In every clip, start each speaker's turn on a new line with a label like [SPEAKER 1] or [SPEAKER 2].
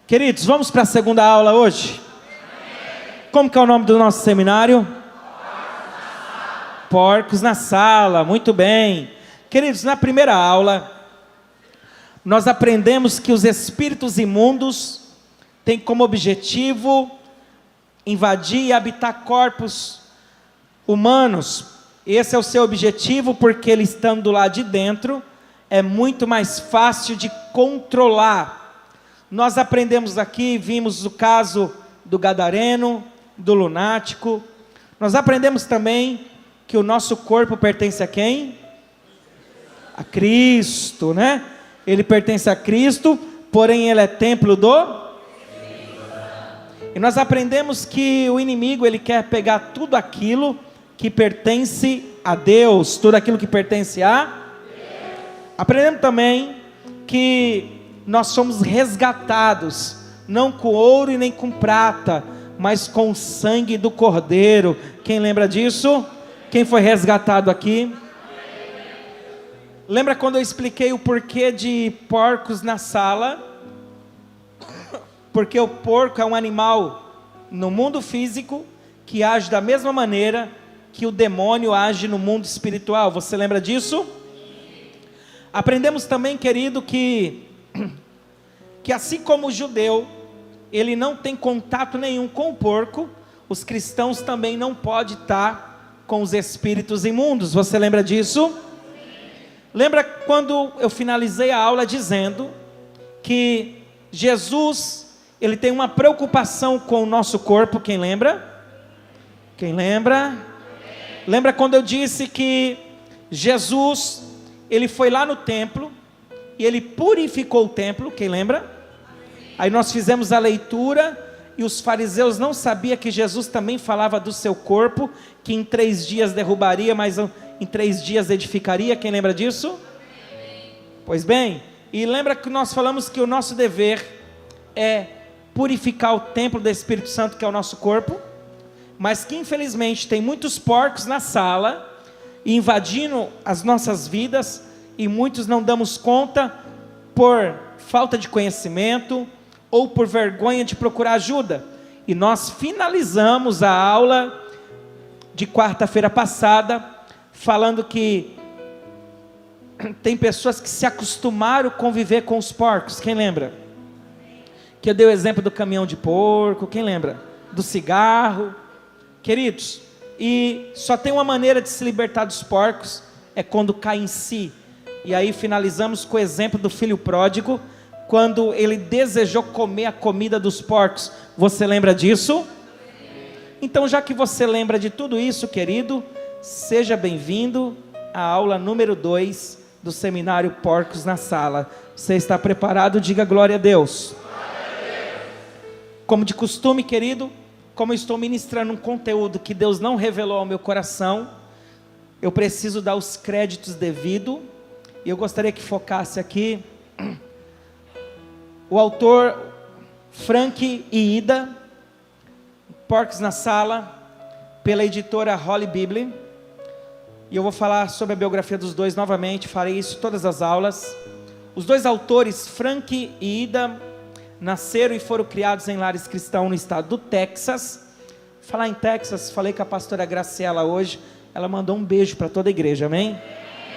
[SPEAKER 1] Queridos, vamos para a segunda aula hoje? Como que é o nome do nosso seminário? Porcos na Sala, muito bem. Queridos, na primeira aula, nós aprendemos que os espíritos imundos têm como objetivo invadir e habitar corpos humanos. Esse é o seu objetivo, porque ele estando lá de dentro, é muito mais fácil de controlar. Nós aprendemos aqui, vimos o caso do gadareno, do lunático. Nós aprendemos também que o nosso corpo pertence a quem? A Cristo, né? Ele pertence a Cristo, porém ele é templo do... E nós aprendemos que o inimigo, ele quer pegar tudo aquilo que pertence a Deus, tudo aquilo que pertence a Deus. Aprendemos também que nós somos resgatados, não com ouro e nem com prata, mas com o sangue do Cordeiro. Quem lembra disso? Quem foi resgatado aqui? Lembra quando eu expliquei o porquê de porcos na sala? Porque o porco é um animal no mundo físico que age da mesma maneira que o demônio age no mundo espiritual. Você lembra disso? Aprendemos também, querido, que assim como o judeu, ele não tem contato nenhum com o porco, os cristãos também não podem estar com os espíritos imundos. Você lembra disso? Lembra quando eu finalizei a aula dizendo que Jesus, ele tem uma preocupação com o nosso corpo? Quem lembra? Quem lembra? Lembra quando eu disse que Jesus, ele foi lá no templo e ele purificou o templo? Quem lembra? Aí nós fizemos a leitura e os fariseus não sabiam que Jesus também falava do seu corpo, que em 3 dias derrubaria, mas em 3 dias edificaria. Quem lembra disso? Pois bem, e lembra que nós falamos que o nosso dever é purificar o templo do Espírito Santo, que é o nosso corpo, mas que infelizmente tem muitos porcos na sala, invadindo as nossas vidas, e muitos não damos conta por falta de conhecimento, ou por vergonha de procurar ajuda. E nós finalizamos a aula de quarta-feira passada, falando que tem pessoas que se acostumaram a conviver com os porcos. Quem lembra? Que eu dei o exemplo do caminhão de porco. Quem lembra? Do cigarro. Queridos, e só tem uma maneira de se libertar dos porcos, é quando cai em si. E aí finalizamos com o exemplo do filho pródigo, quando ele desejou comer a comida dos porcos. Você lembra disso? Então, já que você lembra de tudo isso, querido, seja bem-vindo à aula número 2 do seminário Porcos na Sala. Você está preparado? Diga glória a Deus. Como de costume, querido, como eu estou ministrando um conteúdo que Deus não revelou ao meu coração, eu preciso dar os créditos devidos, e eu gostaria que focasse aqui o autor Frank e Ida, Porcos na Sala, pela editora Holy Bible. E eu vou falar sobre a biografia dos dois novamente, farei isso todas as aulas. Os dois autores, Frank e Ida, nasceram e foram criados em lares cristãos no estado do Texas. Falar em Texas, falei com a pastora Graciela hoje, ela mandou um beijo para toda a igreja, amém?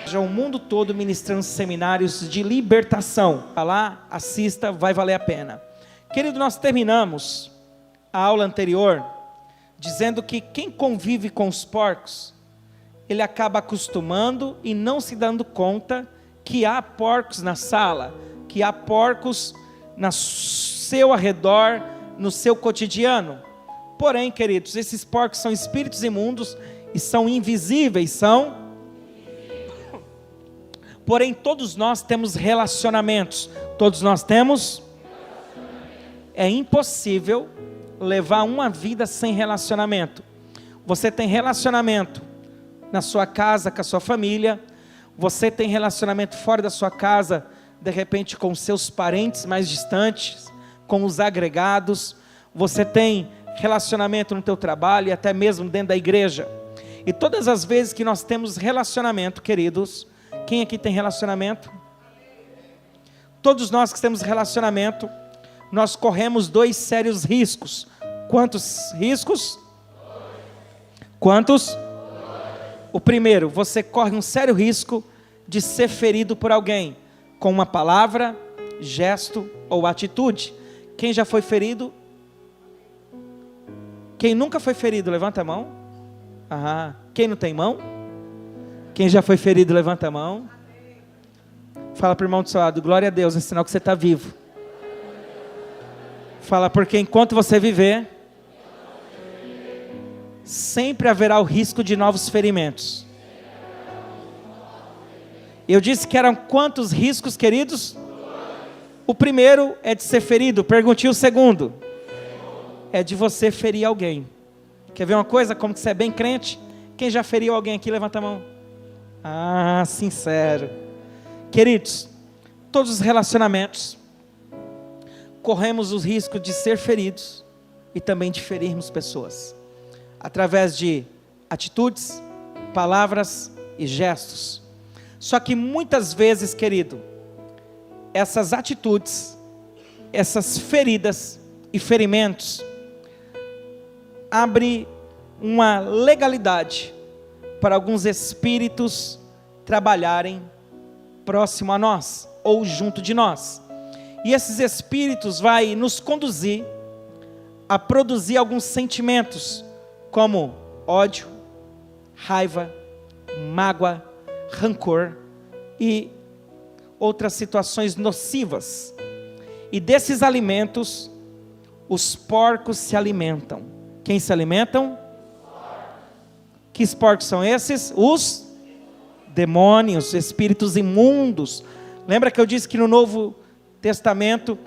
[SPEAKER 1] Já o mundo todo ministrando seminários de libertação. Vá lá, assista, vai valer a pena. Querido, nós terminamos a aula anterior dizendo que quem convive com os porcos, ele acaba acostumando e não se dando conta que há porcos na sala, que há porcos no seu arredor, no seu cotidiano. Porém, queridos, esses porcos são espíritos imundos e são invisíveis, porém todos nós temos relacionamentos. Todos nós temos. É impossível levar uma vida sem relacionamento. Você tem relacionamento na sua casa, com a sua família. Você tem relacionamento fora da sua casa, de repente com seus parentes mais distantes, com os agregados. Você tem relacionamento no teu trabalho e até mesmo dentro da igreja. E todas as vezes que nós temos relacionamento, queridos, quem aqui tem relacionamento? Todos nós que temos relacionamento, nós corremos 2 sérios riscos. Quantos riscos? Quantos? O primeiro, você corre um sério risco de ser ferido por alguém, com uma palavra, gesto ou atitude. Quem já foi ferido? Quem nunca foi ferido, levanta a mão. Quem não tem mão? Quem já foi ferido, levanta a mão. Fala para o irmão do seu lado, glória a Deus, é sinal que você está vivo. Fala, porque enquanto você viver, sempre haverá o risco de novos ferimentos. Eu disse que eram quantos riscos, queridos? O primeiro é de ser ferido. Pergunte o segundo. É de você ferir alguém. Quer ver uma coisa, como que você é bem crente? Quem já feriu alguém aqui, levanta a mão. Sincero. Queridos, todos os relacionamentos, corremos o risco de ser feridos e também de ferirmos pessoas, através de atitudes, palavras e gestos. Só que muitas vezes, querido, essas atitudes, essas feridas e ferimentos, abre uma legalidade para alguns espíritos trabalharem próximo a nós, ou junto de nós. E esses espíritos vai nos conduzir a produzir alguns sentimentos, como ódio, raiva, mágoa, rancor e outras situações nocivas. E desses alimentos, os porcos se alimentam. Quem se alimentam? Que porcos são esses? Os demônios, espíritos imundos. Lembra que eu disse que no Novo Testamento,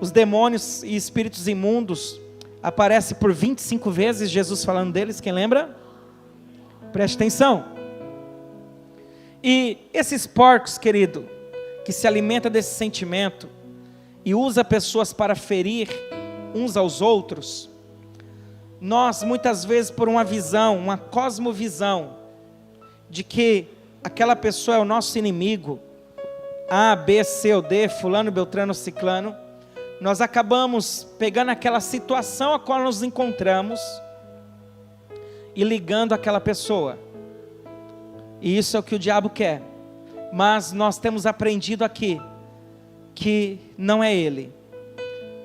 [SPEAKER 1] os demônios e espíritos imundos aparecem por 25 vezes, Jesus falando deles, quem lembra? Preste atenção. E esses porcos, querido, que se alimentam desse sentimento e usa pessoas para ferir uns aos outros, nós muitas vezes por uma visão, uma cosmovisão, de que aquela pessoa é o nosso inimigo, A, B, C ou D, fulano, beltrano, ciclano, nós acabamos pegando aquela situação a qual nos encontramos e ligando aquela pessoa. E isso é o que o diabo quer. Mas nós temos aprendido aqui que não é ele.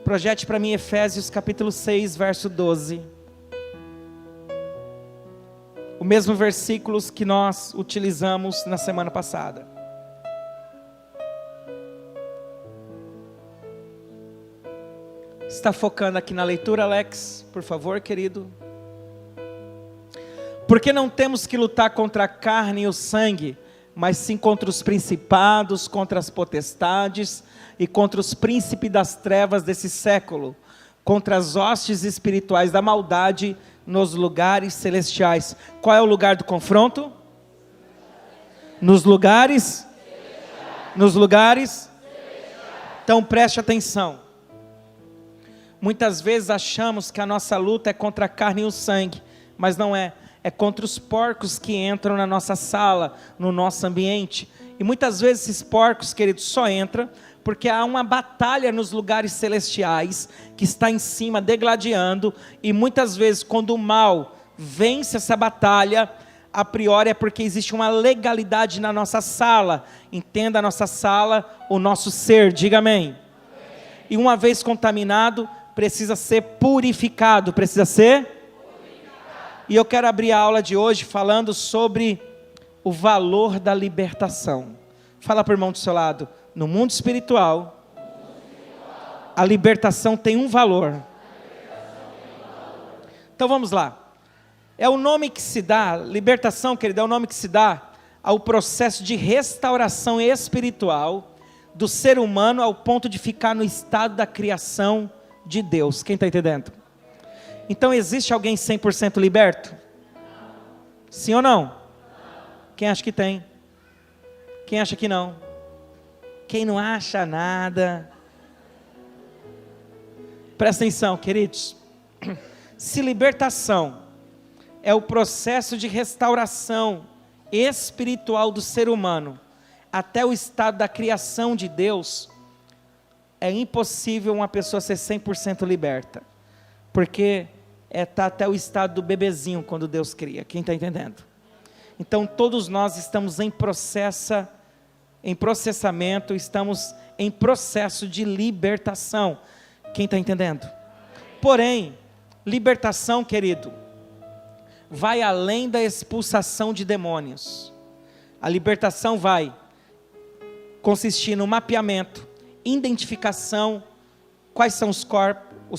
[SPEAKER 1] Projete para mim Efésios capítulo 6, verso 12. O mesmo versículos que nós utilizamos na semana passada. Está focando aqui na leitura, Alex? Por favor, querido. Porque não temos que lutar contra a carne e o sangue, mas sim contra os principados, contra as potestades e contra os príncipes das trevas desse século, contra as hostes espirituais da maldade nos lugares celestiais. Qual é o lugar do confronto? Nos lugares? Nos lugares? Então preste atenção. Muitas vezes achamos que a nossa luta é contra a carne e o sangue, mas não é. É contra os porcos que entram na nossa sala, no nosso ambiente. E muitas vezes esses porcos, queridos, só entram porque há uma batalha nos lugares celestiais que está em cima, degladiando. E muitas vezes quando o mal vence essa batalha, a priori é porque existe uma legalidade na nossa sala. Entenda a nossa sala, o nosso ser, diga amém. E uma vez contaminado, precisa ser purificado, precisa ser? E eu quero abrir a aula de hoje falando sobre o valor da libertação. Fala para o irmão do seu lado, no mundo espiritual, a libertação tem um valor. Então vamos lá. É o nome que se dá, libertação, querido, é o nome que se dá ao processo de restauração espiritual do ser humano ao ponto de ficar no estado da criação de Deus. Quem está entendendo? Então existe alguém 100% liberto? Sim ou não? Quem acha que tem? Quem acha que não? Quem não acha nada? Presta atenção, queridos. Se libertação é o processo de restauração espiritual do ser humano até o estado da criação de Deus, é impossível uma pessoa ser 100% liberta, porque está até o estado do bebezinho quando Deus cria. Quem está entendendo? Então todos nós estamos em processamento, estamos em processo de libertação. Quem está entendendo? Porém, libertação, querido, vai além da expulsação de demônios. A libertação vai consistir no mapeamento, identificação, quais são os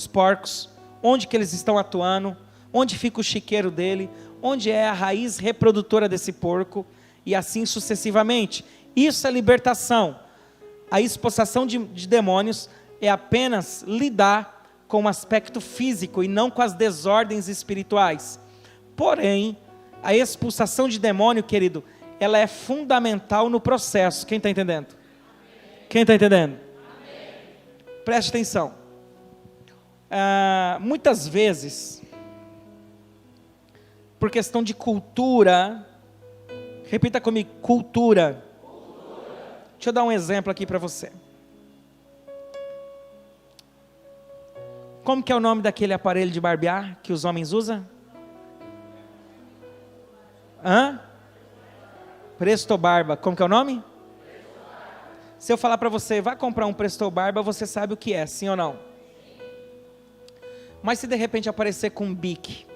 [SPEAKER 1] porcos, onde que eles estão atuando, onde fica o chiqueiro dele, onde é a raiz reprodutora desse porco, e assim sucessivamente. Isso é libertação. A expulsação de demônios é apenas lidar com o aspecto físico e não com as desordens espirituais. Porém, a expulsação de demônio, querido, ela é fundamental no processo. Quem está entendendo? Quem está entendendo? Preste atenção. Muitas vezes, por questão de cultura, repita comigo, cultura. Deixa eu dar um exemplo aqui para você. Como que é o nome daquele aparelho de barbear que os homens usam? Presto Barba. Como que é o nome? Se eu falar para você, vai comprar um Presto Barba, você sabe o que é, sim ou não? Mas se de repente aparecer com um Bic,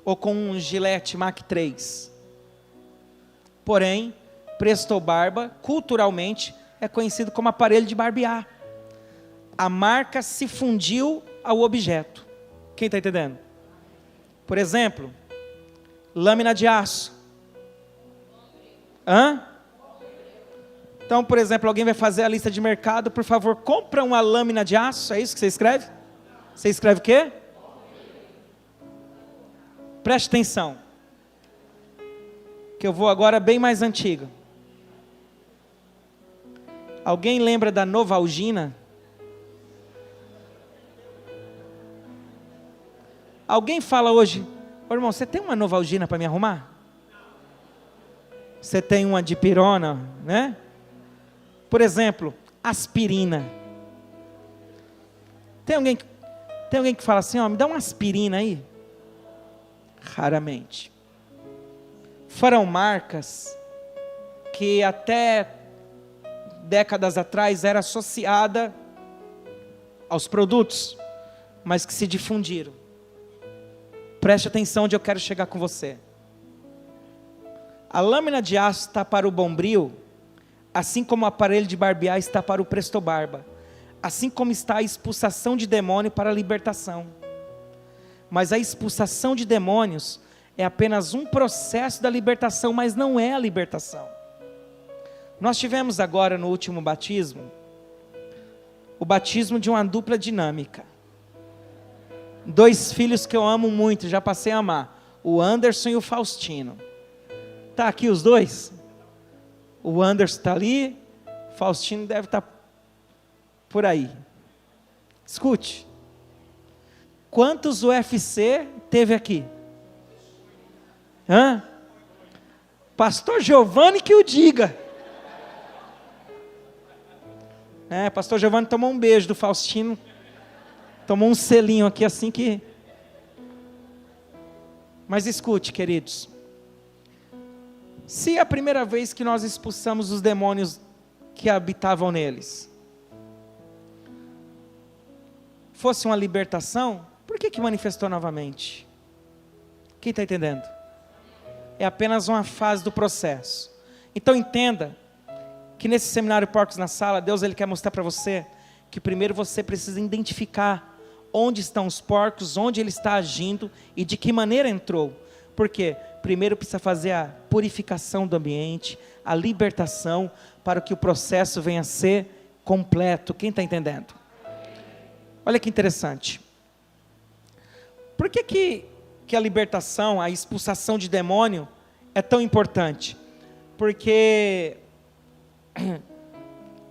[SPEAKER 1] ou com um Gillette Mach 3, porém, Presto Barba, culturalmente, é conhecido como aparelho de barbear. A marca se fundiu ao objeto. Quem está entendendo? Por exemplo, lâmina de aço. Então, por exemplo, alguém vai fazer a lista de mercado, por favor, compra uma lâmina de aço, é isso que você escreve? Você escreve o quê? Preste atenção, que eu vou agora bem mais antigo. Alguém lembra da Novalgina? Alguém fala hoje, ô irmão, você tem uma Novalgina para me arrumar? Você tem uma dipirona, né? Por exemplo, aspirina. Tem alguém que fala assim, ó, me dá uma aspirina aí? Raramente. Foram marcas que até décadas atrás era associada aos produtos, mas que se difundiram. Preste atenção onde eu quero chegar com você. A lâmina de aço está para o Bombril, assim como o aparelho de barbear está para o Presto Barba, assim como está a expulsação de demônio para a libertação. Mas a expulsação de demônios é apenas um processo da libertação, mas não é a libertação. Nós tivemos agora no último batismo, o batismo de uma dupla dinâmica. 2 filhos que eu amo muito, já passei a amar, o Anderson e o Faustino. Está aqui os dois? O Anderson está ali, o Faustino deve estar por aí. Escute, quantos UFC teve aqui? Pastor Giovanni que o diga. Pastor Giovanni tomou um beijo do Faustino, tomou um selinho aqui assim que... Mas escute, queridos, se a primeira vez que nós expulsamos os demônios que habitavam neles fosse uma libertação, por que manifestou novamente? Quem está entendendo? É apenas uma fase do processo. Então entenda que nesse seminário Porcos na Sala, Deus ele quer mostrar para você que primeiro você precisa identificar onde estão os porcos, onde ele está agindo e de que maneira entrou. Por quê? Primeiro precisa fazer a purificação do ambiente, a libertação, para que o processo venha a ser completo. Quem está entendendo? Olha que interessante. Por que a libertação, a expulsação de demônio é tão importante? Porque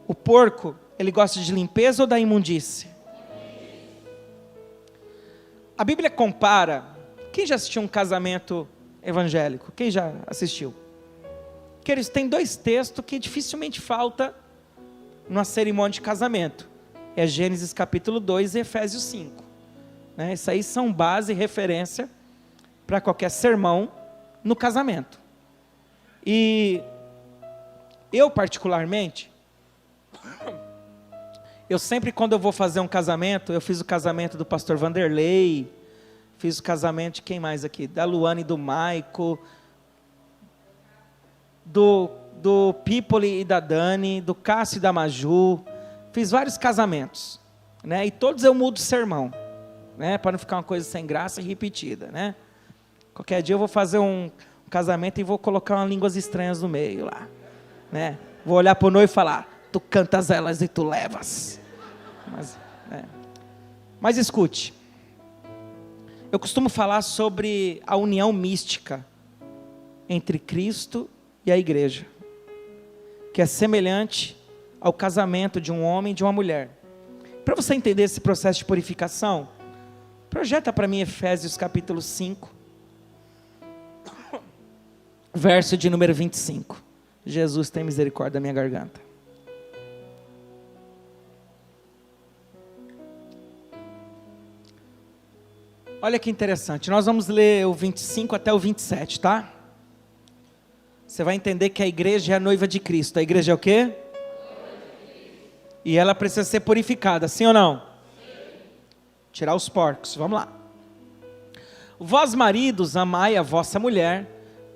[SPEAKER 1] o porco, ele gosta de limpeza ou da imundície? A Bíblia compara. Quem já assistiu um casamento evangélico? Quem já assistiu? Queridos, tem 2 textos que dificilmente falta numa cerimônia de casamento. É Gênesis capítulo 2 e Efésios 5. Né? Isso aí são base e referência para qualquer sermão no casamento. E eu particularmente, eu sempre quando eu vou fazer um casamento, eu fiz o casamento do pastor Vanderlei, fiz o casamento de quem mais aqui? Da Luane e do Maico, do Pipoli e da Dani, do Cássio e da Maju, fiz vários casamentos, né? E todos eu mudo o sermão, né? Para não ficar uma coisa sem graça e repetida, né? Qualquer dia eu vou fazer um casamento e vou colocar umas línguas estranhas no meio lá, né? Vou olhar para o noivo e falar, tu cantas elas e tu levas. Mas escute, eu costumo falar sobre a união mística entre Cristo e a igreja, que é semelhante ao casamento de um homem e de uma mulher. Para você entender esse processo de purificação, projeta para mim Efésios capítulo 5, verso de número 25. Jesus, tem misericórdia da minha garganta. Olha que interessante, nós vamos ler o 25 até o 27, tá? Você vai entender que a igreja é a noiva de Cristo. A igreja é o quê? E ela precisa ser purificada, sim ou não? Sim. Tirar os porcos, vamos lá. Vós maridos, amai a vossa mulher,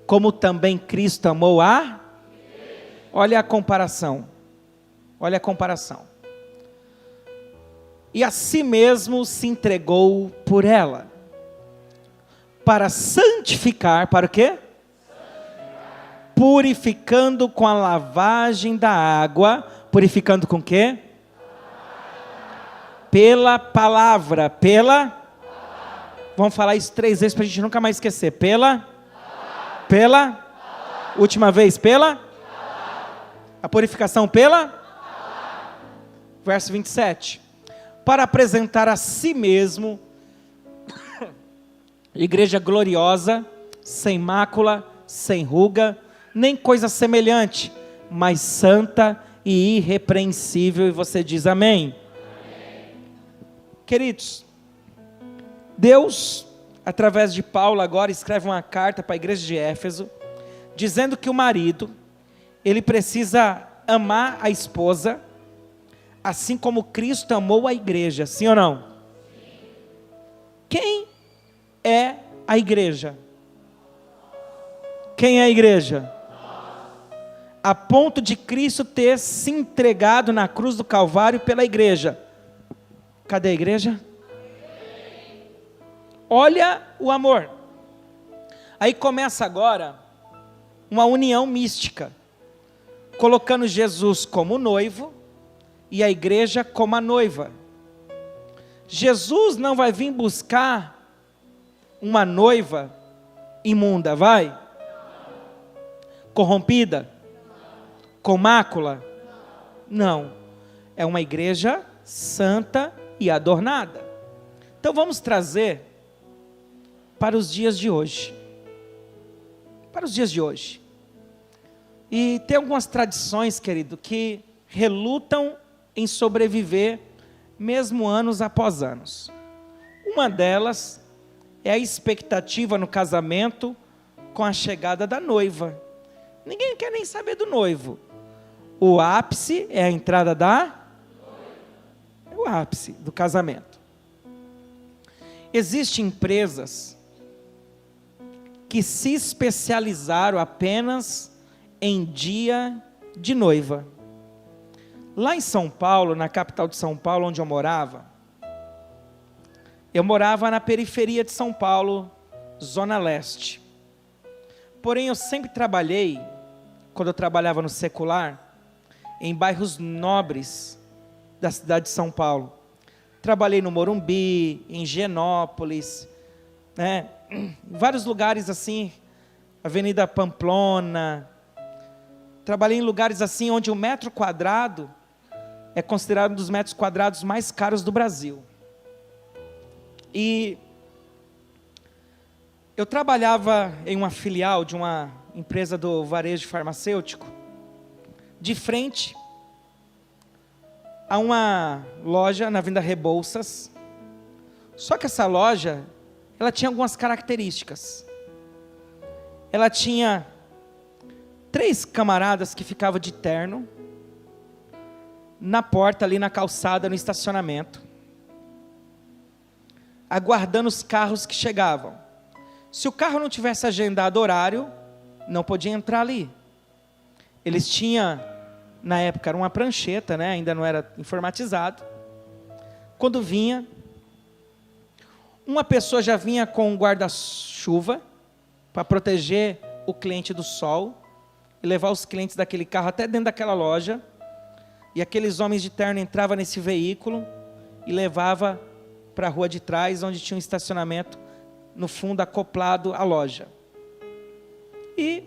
[SPEAKER 1] como também Cristo amou a... Olha a comparação. Olha a comparação. E a si mesmo se entregou por ela, para santificar, para o quê? Purificando com a lavagem da água. Purificando com o quê? Pela palavra. Vamos falar isso 3 vezes para a gente nunca mais esquecer. Última vez, a purificação verso 27. Para apresentar a si mesmo igreja gloriosa, sem mácula, sem ruga, nem coisa semelhante, mas santa e irrepreensível. E você diz amém? Amém. Queridos, Deus, através de Paulo agora, escreve uma carta para a igreja de Éfeso, dizendo que o marido, ele precisa amar a esposa, assim como Cristo amou a igreja, sim ou não? Sim. Quem é a igreja? Quem é a igreja? A ponto de Cristo ter se entregado na cruz do Calvário pela igreja. Cadê a igreja? Olha o amor. Aí começa agora uma união mística, colocando Jesus como noivo e a igreja como a noiva. Jesus não vai vir buscar uma noiva imunda, vai? Corrompida? Com mácula? Não. É uma igreja santa e adornada. Então vamos trazer para os dias de hoje. Para os dias de hoje. E tem algumas tradições, querido, que relutam em sobreviver, mesmo anos após anos. Uma delas é a expectativa no casamento com a chegada da noiva. Ninguém quer nem saber do noivo. O ápice é a entrada da... É o ápice do casamento. Existem empresas que se especializaram apenas em dia de noiva. Lá em São Paulo, na capital de São Paulo, onde eu morava na periferia de São Paulo, Zona Leste. Porém, eu sempre trabalhei, quando eu trabalhava no secular, em bairros nobres da cidade de São Paulo. Trabalhei no Morumbi, em Higienópolis, né? Em vários lugares assim, Avenida Pamplona. Trabalhei em lugares assim, onde o metro quadrado é considerado um dos metros quadrados mais caros do Brasil. E eu trabalhava em uma filial de uma empresa do varejo farmacêutico, de frente a uma loja na Avenida Rebouças. Só que essa loja, ela tinha algumas características. Ela tinha 3 camaradas que ficavam de terno na porta ali na calçada, no estacionamento, aguardando os carros que chegavam. Se o carro não tivesse agendado horário, não podia entrar ali. Eles tinham, na época era uma prancheta, né? Ainda não era informatizado. Quando vinha, uma pessoa já vinha com um guarda-chuva para proteger o cliente do sol e levar os clientes daquele carro até dentro daquela loja. E aqueles homens de terno entravam nesse veículo e levavam para a rua de trás, onde tinha um estacionamento no fundo acoplado à loja. E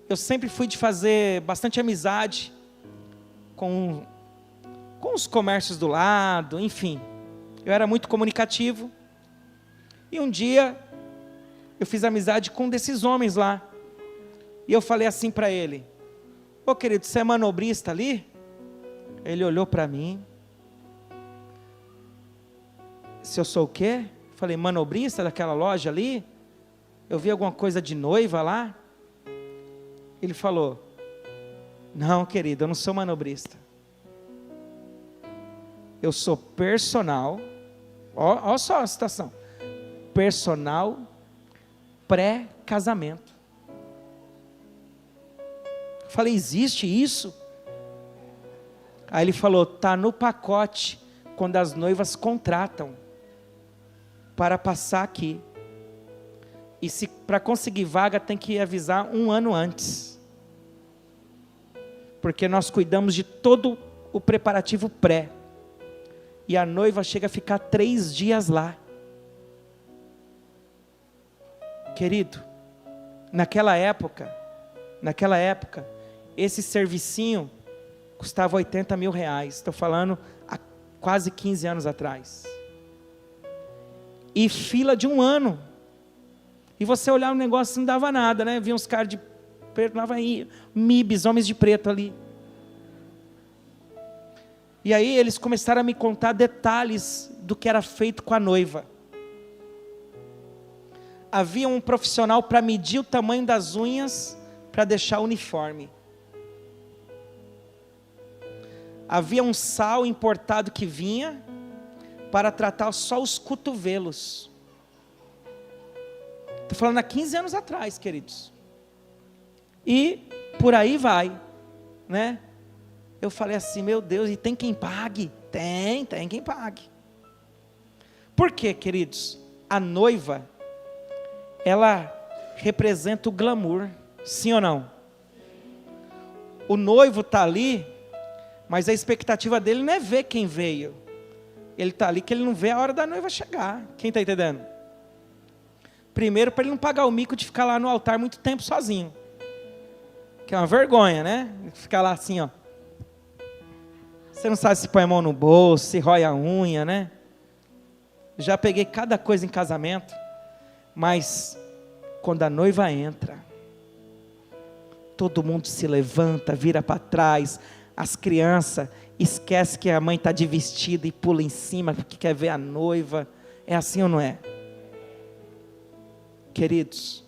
[SPEAKER 1] eu sempre fui de fazer bastante amizade com os comércios do lado, enfim. Eu era muito comunicativo. E um dia eu fiz amizade com um desses homens lá. E eu falei assim para ele: ô querido, você é manobrista ali? Ele olhou para mim. Se eu sou o quê? Falei, manobrista daquela loja ali? Eu vi alguma coisa de noiva lá? Ele falou, não querido, eu não sou manobrista. Eu sou personal. Olha só a situação. Personal pré-casamento. Falei, existe isso? Aí ele falou, está no pacote quando as noivas contratam para passar aqui. E se para conseguir vaga tem que avisar 1 ano antes. Porque nós cuidamos de todo o preparativo pré. E a noiva chega a ficar 3 dias lá. Querido, naquela época, esse servicinho custava 80 mil reais. Estou falando há quase 15 anos atrás. E fila de 1 ano. E você olhar o negócio não dava nada, né? Vinha uns caras de preto, lá vai MIBs, homens de preto ali. E aí eles começaram a me contar detalhes do que era feito com a noiva. Havia um profissional para medir o tamanho das unhas para deixar uniforme. Havia um sal importado que vinha para tratar só os cotovelos. Estou falando há 15 anos atrás, queridos. E por aí vai, né? Eu falei assim, meu Deus, e tem quem pague? Tem quem pague. Por quê, queridos? A noiva, ela representa o glamour, sim ou não? O noivo está ali, mas a expectativa dele não é ver quem veio. Ele está ali que ele não vê a hora da noiva chegar. Quem está entendendo? Primeiro, para ele não pagar o mico de ficar lá no altar muito tempo sozinho. Que é uma vergonha, né? Ficar lá assim, ó. Você não sabe se põe a mão no bolso, se rói a unha, né? Já peguei cada coisa em casamento. Mas, quando a noiva entra, todo mundo se levanta, vira para trás. As crianças esquecem que a mãe está de vestido e pula em cima porque quer ver a noiva. É assim ou não é? Queridos,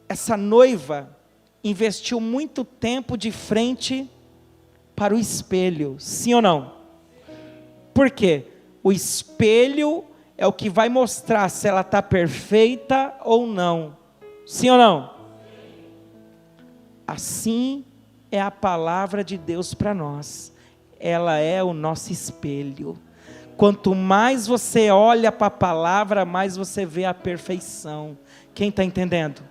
[SPEAKER 1] essa noiva investiu muito tempo de frente para o espelho, sim ou não? Por quê? O espelho é o que vai mostrar se ela está perfeita ou não, sim ou não? Assim é a palavra de Deus para nós, ela é o nosso espelho. Quanto mais você olha para a palavra, mais você vê a perfeição. Quem está entendendo?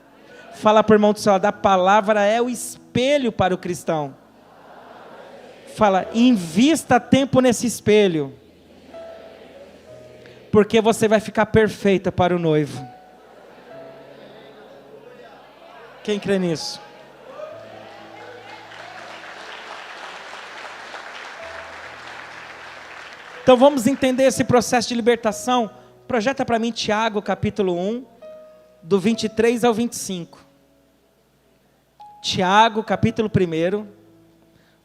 [SPEAKER 1] Fala para o irmão do seu lado, a palavra é o espelho para o cristão. Fala, invista tempo nesse espelho. Porque você vai ficar perfeita para o noivo. Quem crê nisso? Então vamos entender esse processo de libertação. Projeta para mim Tiago capítulo 1, do 23 ao 25. Tiago capítulo 1,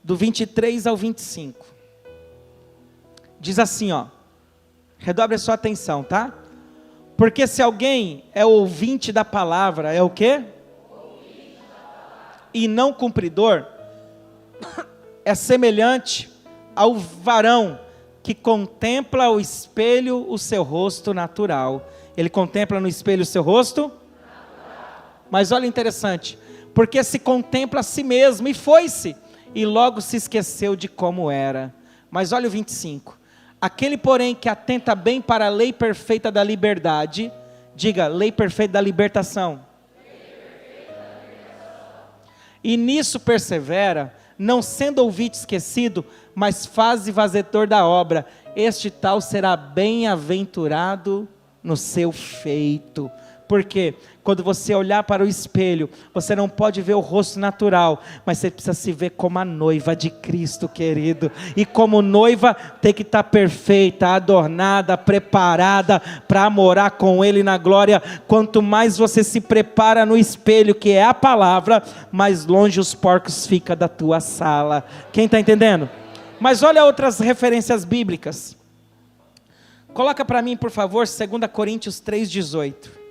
[SPEAKER 1] do 23 ao 25. Diz assim, ó. Redobre a sua atenção, tá? Porque se alguém é ouvinte da palavra, é o quê? E não cumpridor, é semelhante ao varão que contempla o espelho o seu rosto natural. Ele contempla no espelho o seu rosto natural. Mas olha interessante, porque se contempla a si mesmo e foi-se, e logo se esqueceu de como era. Mas olha o 25. Aquele, porém, que atenta bem para a lei perfeita da liberdade, diga, lei perfeita da libertação. E nisso persevera, não sendo ouvinte esquecido, mas faze fazedor da obra, este tal será bem-aventurado no seu feito. Porque quando você olhar para o espelho, você não pode ver o rosto natural, mas você precisa se ver como a noiva de Cristo, querido. E como noiva tem que estar perfeita, adornada, preparada para morar com Ele na glória. Quanto mais você se prepara no espelho, que é a palavra, mais longe os porcos ficam da tua sala. Quem está entendendo? Mas olha outras referências bíblicas. Coloca para mim, por favor, 2 Coríntios 3,18.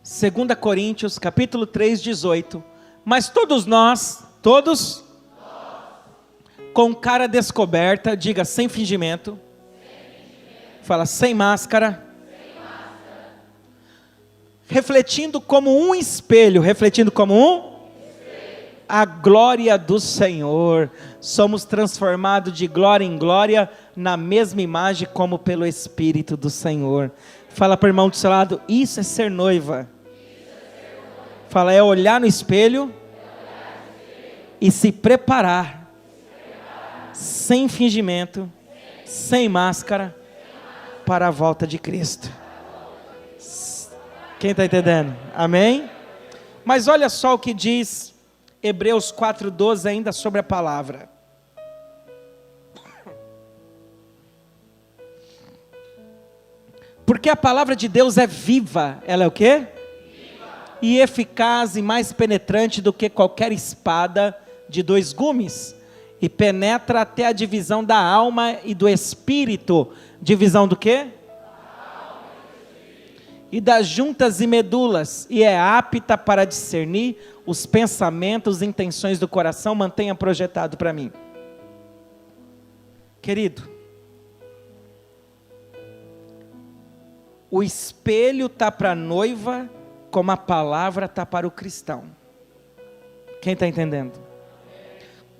[SPEAKER 1] 2 Coríntios, capítulo 3, 18. Mas todos nós, com cara descoberta, diga sem fingimento, fala sem máscara, refletindo como um espelho, a glória do Senhor, somos transformados de glória em glória, na mesma imagem como pelo Espírito do Senhor. Fala para o irmão do seu lado, isso é ser noiva. Fala, é olhar no espelho e se preparar, sem fingimento, sem máscara, para a volta de Cristo. Quem está entendendo? Amém? Mas olha só o que diz Hebreus 4,12 ainda sobre a palavra. Porque a palavra de Deus é viva, ela é o quê? E eficaz e mais penetrante do que qualquer espada de 2 gumes, e penetra até a divisão da alma e do espírito. Divisão do quê? E das juntas e medulas, e é apta para discernir os pensamentos e intenções do coração. Mantenha projetado para mim, querido. O espelho está para a noiva, como a palavra está para o cristão. Quem está entendendo?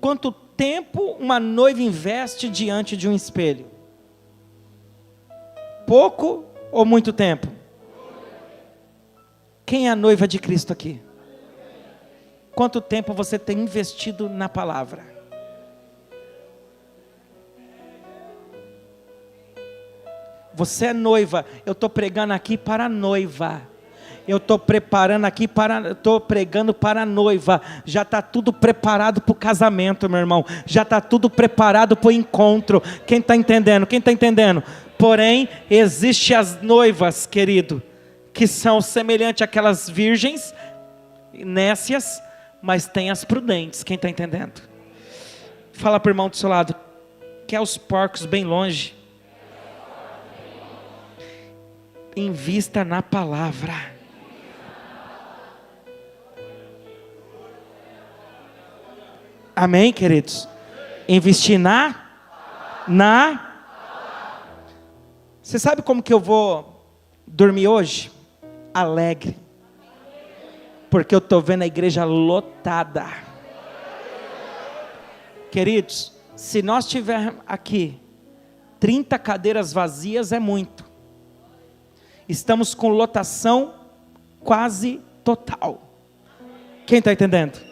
[SPEAKER 1] Quanto tempo uma noiva investe diante de um espelho? Pouco ou muito tempo? Quem é a noiva de Cristo aqui? Quanto tempo você tem investido na palavra? Você é noiva, eu estou pregando aqui para a noiva. Eu estou preparando aqui estou pregando para a noiva. Já está tudo preparado para o casamento, meu irmão. Já está tudo preparado para o encontro. Quem está entendendo? Quem está entendendo? Porém, existem as noivas, querido, que são semelhantes àquelas virgens, nécias, mas tem as prudentes. Quem está entendendo? Fala para o irmão do seu lado, quer os porcos bem longe. Invista na palavra. Amém, queridos? Investir Você sabe como que eu vou dormir hoje? Alegre. Porque eu estou vendo a igreja lotada. Queridos, se nós tivermos aqui 30 cadeiras vazias é muito. Estamos com lotação quase total. Quem está entendendo?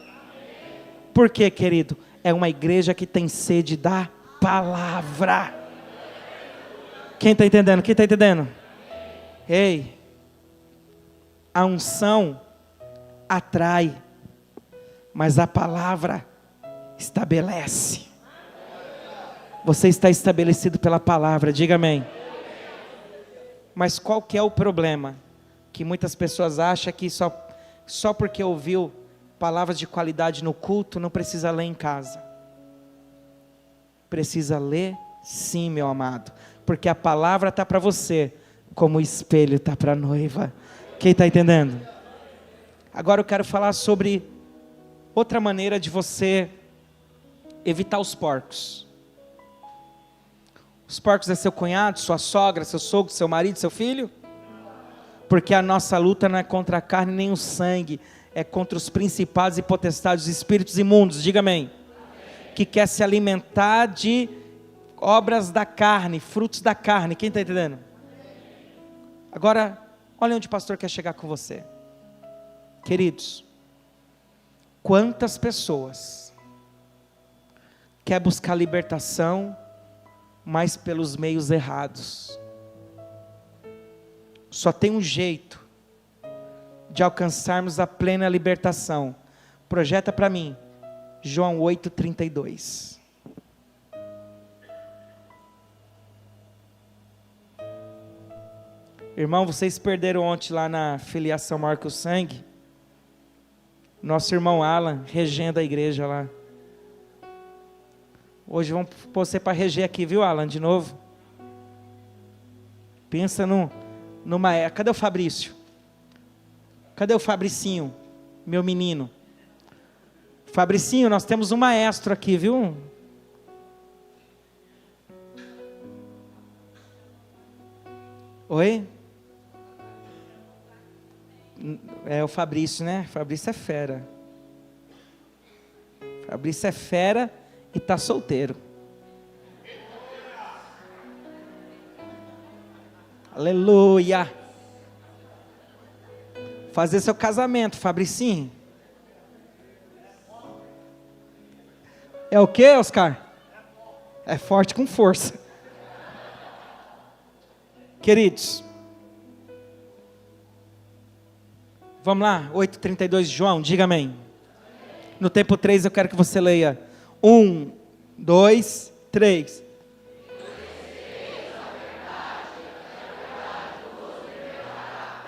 [SPEAKER 1] Por quê, querido? É uma igreja que tem sede da palavra. Quem está entendendo? Quem está entendendo? Ei, a unção atrai, mas a palavra estabelece. Você está estabelecido pela palavra, diga amém. Mas qual que é o problema? Que muitas pessoas acham que só porque ouviu palavras de qualidade no culto, não precisa ler em casa. Precisa ler sim, meu amado, porque a palavra está para você, como o espelho está para a noiva. Quem está entendendo? Agora eu quero falar sobre outra maneira de você evitar os porcos. Os porcos é seu cunhado, sua sogra, seu sogro, seu marido, seu filho? Porque a nossa luta não é contra a carne nem o sangue, é contra os principados e potestades, os espíritos imundos, diga amém. Que quer se alimentar de obras da carne, frutos da carne, quem está entendendo? Agora, olha onde o pastor quer chegar com você. Queridos, quantas pessoas quer buscar libertação, mas pelos meios errados? Só tem um jeito de alcançarmos a plena libertação. Projeta para mim, João 8:32. Irmão, vocês perderam ontem lá na filiação maior que o sangue. Nosso irmão Alan, regendo a igreja lá. Hoje vamos pôr você para reger aqui, viu, Alan, de novo. Pensa numa... Cadê o Fabrício? Cadê o Fabricinho, meu menino? Fabricinho, nós temos um maestro aqui, viu? Oi? É o Fabrício, né? Fabrício é fera. Fabrício é fera e está solteiro. Aleluia. Fazer seu casamento, Fabricinho. É o que, Oscar? É forte com força. Queridos, vamos lá, 8:32 de João, diga amém. No tempo 3 eu quero que você leia. 1, 2, 3.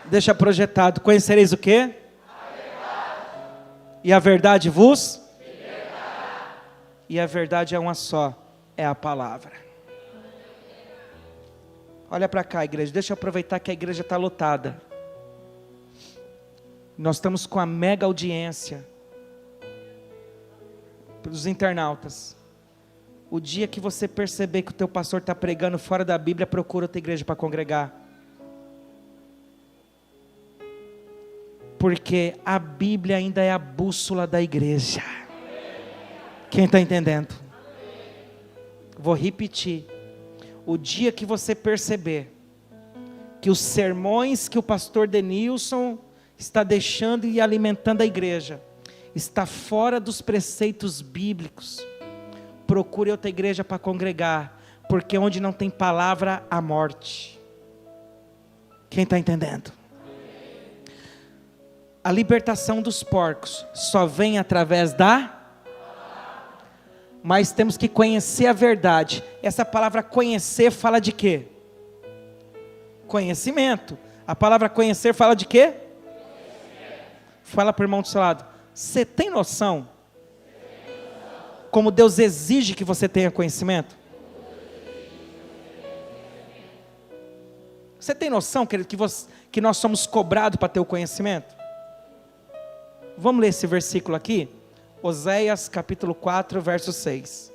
[SPEAKER 1] Deixa projetado. Conhecereis o quê? E a verdade vos? E a verdade é uma só, é a palavra. Olha para cá, igreja, deixa eu aproveitar que a igreja está lotada. Nós estamos com a mega audiência dos internautas. O dia que você perceber que o teu pastor está pregando fora da Bíblia, procura outra igreja para congregar. Porque a Bíblia ainda é a bússola da igreja. Quem está entendendo? Vou repetir. O dia que você perceber que os sermões que o pastor Denilson está deixando e alimentando a igreja está fora dos preceitos bíblicos, procure outra igreja para congregar, porque onde não tem palavra, há morte. Quem está entendendo? A libertação dos porcos só vem através da... Mas temos que conhecer a verdade. Essa palavra conhecer fala de quê? Conhecimento. A palavra conhecer fala de quê? Fala para o irmão do seu lado. Você tem noção? Como Deus exige que você tenha conhecimento? Você tem noção, querido, que nós somos cobrados para ter o conhecimento? Vamos ler esse versículo aqui? Oséias capítulo 4, verso 6.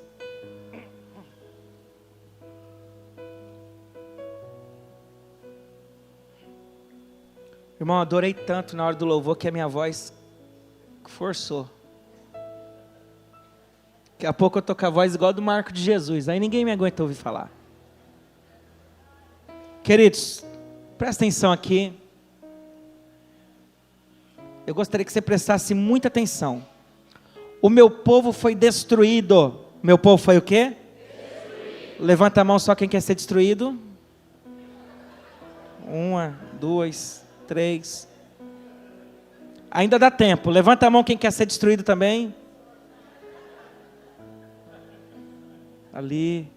[SPEAKER 1] Irmão, adorei tanto na hora do louvor que a minha voz forçou. Daqui a pouco eu tô com a voz igual a do Marco de Jesus, aí ninguém me aguenta ouvir falar. Queridos, presta atenção aqui. Eu gostaria que você prestasse muita atenção. O meu povo foi destruído. Meu povo foi o quê? Destruído. Levanta a mão só quem quer ser destruído. 1, 2, 3. Ainda dá tempo. Levanta a mão quem quer ser destruído também. Ali.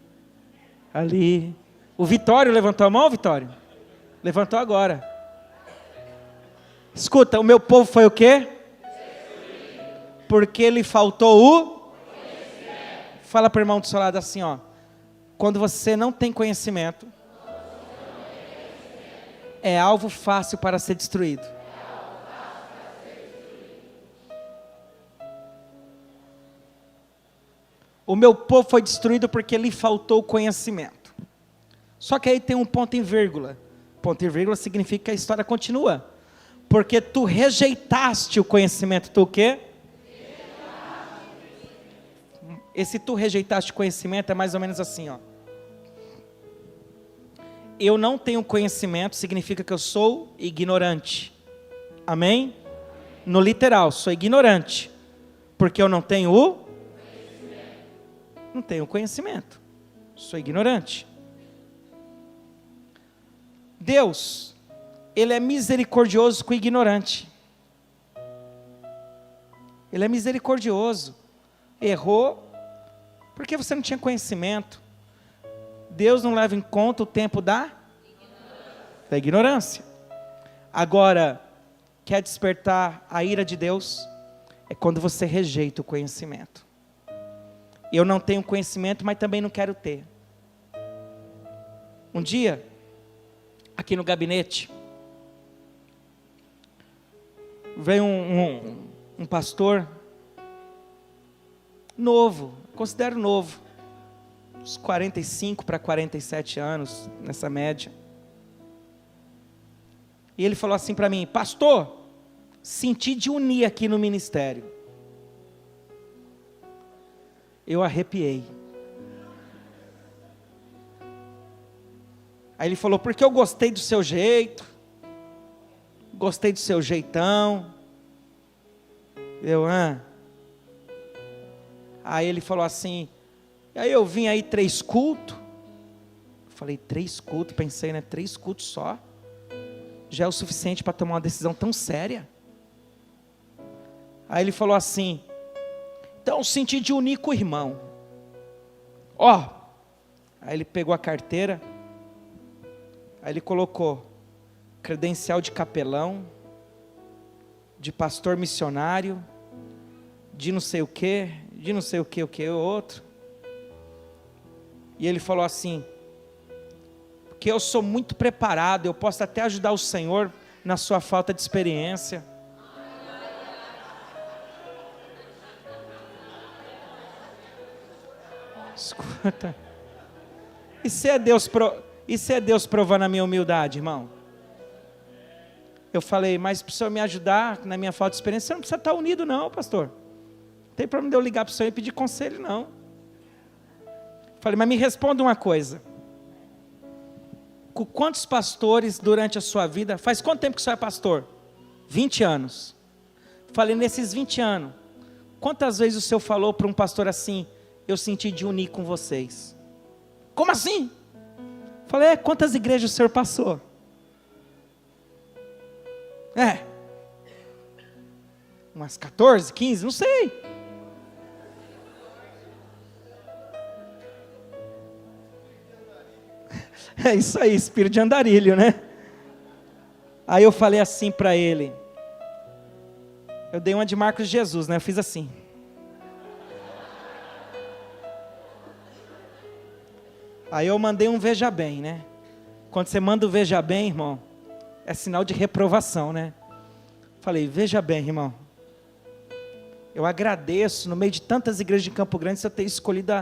[SPEAKER 1] O Vitório levantou a mão, Vitório? Levantou agora. Escuta, o meu povo foi o quê? Porque lhe faltou o? Fala para o irmão do seu lado assim, ó. Quando você não tem conhecimento, é alvo fácil para ser destruído. O meu povo foi destruído porque lhe faltou conhecimento. Só que aí tem um ponto em vírgula. Ponto em vírgula significa que a história continua. Porque tu rejeitaste o conhecimento. Tu o quê? Esse tu rejeitaste o conhecimento é mais ou menos assim, ó. Eu não tenho conhecimento significa que eu sou ignorante. Amém? No literal, sou ignorante. Porque eu não tenho o? Não tenho conhecimento. Sou ignorante. Deus, Ele é misericordioso com o ignorante. Ele é misericordioso. Errou porque você não tinha conhecimento. Deus não leva em conta o tempo da ignorância. Agora, quer despertar a ira de Deus? É quando você rejeita o conhecimento. Eu não tenho conhecimento, mas também não quero ter. Um dia, aqui no gabinete, veio um pastor novo, considero novo, uns 45 para 47 anos, nessa média. E ele falou assim para mim: pastor, senti de unir aqui no ministério. Eu arrepiei. Aí ele falou: porque eu gostei do seu jeito, gostei do seu jeitão. Aí ele falou assim: e aí eu vim aí 3 cultos. Eu falei: 3 cultos? Pensei, né? 3 cultos só? Já é o suficiente para tomar uma decisão tão séria? Aí ele falou assim: então senti de unir com o irmão. Ó, aí ele pegou a carteira, aí ele colocou credencial de capelão, de pastor missionário, de não sei o que, de não sei o que, outro. E ele falou assim: porque eu sou muito preparado, eu posso até ajudar o Senhor na sua falta de experiência. Escuta, isso é Deus provando a minha humildade, irmão. Eu falei: mas para o Senhor me ajudar na minha falta de experiência, você não precisa estar unido não, pastor. Não tem problema de eu ligar para o Senhor e pedir conselho não. Falei: mas me responda uma coisa. Com quantos pastores durante a sua vida, faz quanto tempo que o senhor é pastor? 20 anos. Falei: nesses 20 anos, quantas vezes o senhor falou para um pastor assim: eu senti de unir com vocês? Como assim? Falei: quantas igrejas o senhor passou? Umas 14, 15, não sei. É isso aí, espírito de andarilho, né? Aí eu falei assim para ele, eu dei uma de Marcos Jesus, né? Eu fiz assim. Aí eu mandei um veja bem, né? Quando você manda o veja bem, irmão, é sinal de reprovação, né? Falei: veja bem, irmão, eu agradeço no meio de tantas igrejas de Campo Grande você ter escolhido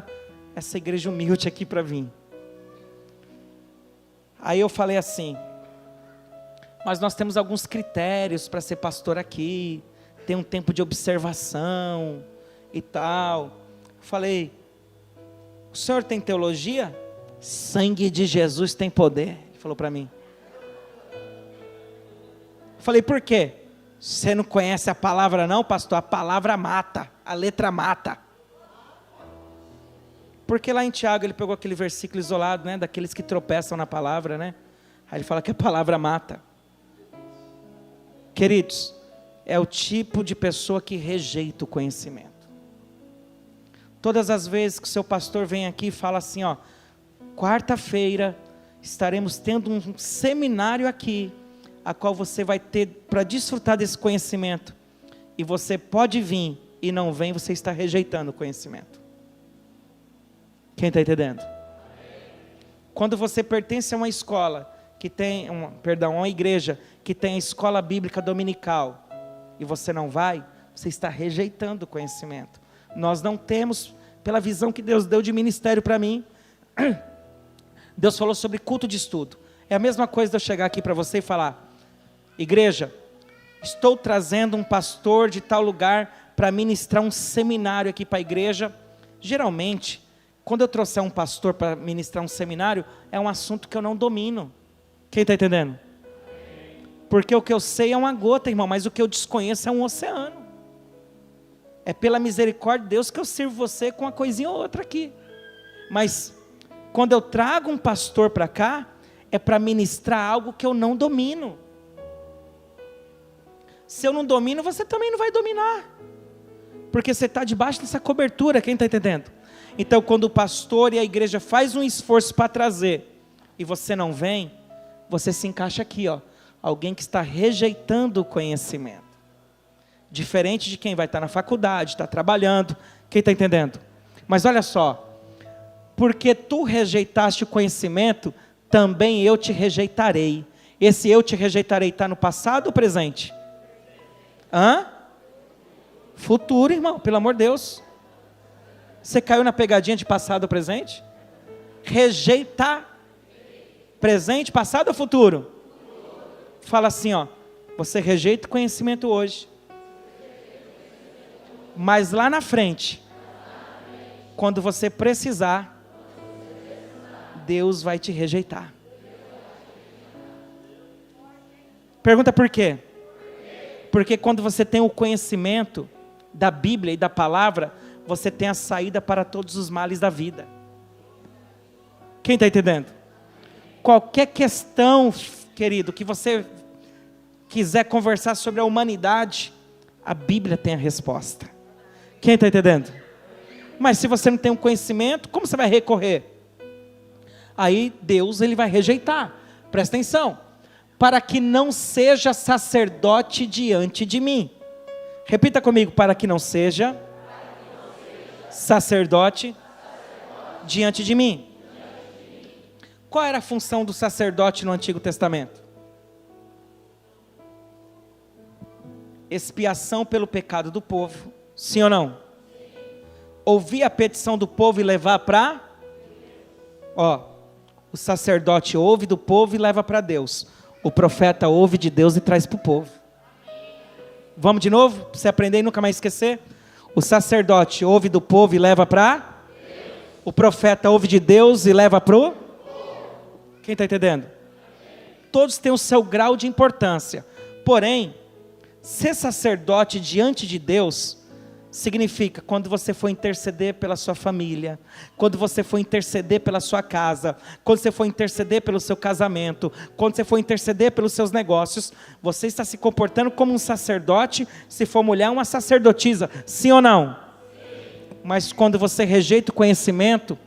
[SPEAKER 1] essa igreja humilde aqui para vir. Aí eu falei assim: mas nós temos alguns critérios para ser pastor aqui, tem um tempo de observação e tal. Falei: o senhor tem teologia? Sangue de Jesus tem poder. Ele falou para mim. Falei: por quê? Você não conhece a palavra não, pastor? A palavra mata, a letra mata. Porque lá em Tiago ele pegou aquele versículo isolado, né? Daqueles que tropeçam na palavra, né? Aí ele fala que a palavra mata. Queridos, é o tipo de pessoa que rejeita o conhecimento. Todas as vezes que o seu pastor vem aqui e fala assim, ó: quarta-feira estaremos tendo um seminário aqui, a qual você vai ter para desfrutar desse conhecimento. E você pode vir e não vem, você está rejeitando o conhecimento. Quem está entendendo? Quando você pertence a uma escola que tem, uma igreja que tem a escola bíblica dominical e você não vai, você está rejeitando o conhecimento. Nós não temos, pela visão que Deus deu de ministério para mim, Deus falou sobre culto de estudo. É a mesma coisa de eu chegar aqui para você e falar: igreja, estou trazendo um pastor de tal lugar para ministrar um seminário aqui para a igreja. Geralmente, quando eu trouxer um pastor para ministrar um seminário, é um assunto que eu não domino. Quem está entendendo? Porque o que eu sei é uma gota, irmão, mas o que eu desconheço é um oceano. É pela misericórdia de Deus que eu sirvo você com uma coisinha ou outra aqui. Mas quando eu trago um pastor para cá, é para ministrar algo que eu não domino. Se eu não domino, você também não vai dominar. Porque você está debaixo dessa cobertura, quem está entendendo? Então quando o pastor e a igreja faz um esforço para trazer, e você não vem, você se encaixa aqui, ó, alguém que está rejeitando o conhecimento. Diferente de quem vai estar na faculdade, está trabalhando, quem está entendendo? Mas olha só, porque tu rejeitaste o conhecimento, também eu te rejeitarei. Esse eu te rejeitarei está no passado ou presente? Futuro, irmão, pelo amor de Deus. Você caiu na pegadinha de passado ou presente? Rejeitar. Presente, passado ou futuro? Fala assim, ó, você rejeita o conhecimento hoje, mas lá na frente, quando você precisar, Deus vai te rejeitar. Pergunta por quê? Porque quando você tem o conhecimento da Bíblia e da palavra, você tem a saída para todos os males da vida. Quem está entendendo? Qualquer questão, querido, que você quiser conversar sobre a humanidade, a Bíblia tem a resposta. Quem está entendendo? Mas se você não tem um conhecimento, como você vai recorrer? Aí Deus, ele vai rejeitar. Presta atenção. Para que não seja sacerdote diante de mim. Repita comigo: para que não seja sacerdote diante de mim. Qual era a função do sacerdote no Antigo Testamento? Expiação pelo pecado do povo. Sim ou não? Ouvir a petição do povo e levar para... o sacerdote ouve do povo e leva para Deus. O profeta ouve de Deus e traz para o povo. Vamos de novo? Para você aprender e nunca mais esquecer. O sacerdote ouve do povo e leva para... O profeta ouve de Deus e leva para o... Quem está entendendo? Todos têm o seu grau de importância. Porém, ser sacerdote diante de Deus significa quando você for interceder pela sua família, quando você for interceder pela sua casa, quando você for interceder pelo seu casamento, quando você for interceder pelos seus negócios, você está se comportando como um sacerdote. Se for mulher, uma sacerdotisa, sim ou não? Sim. Mas quando você rejeita o conhecimento,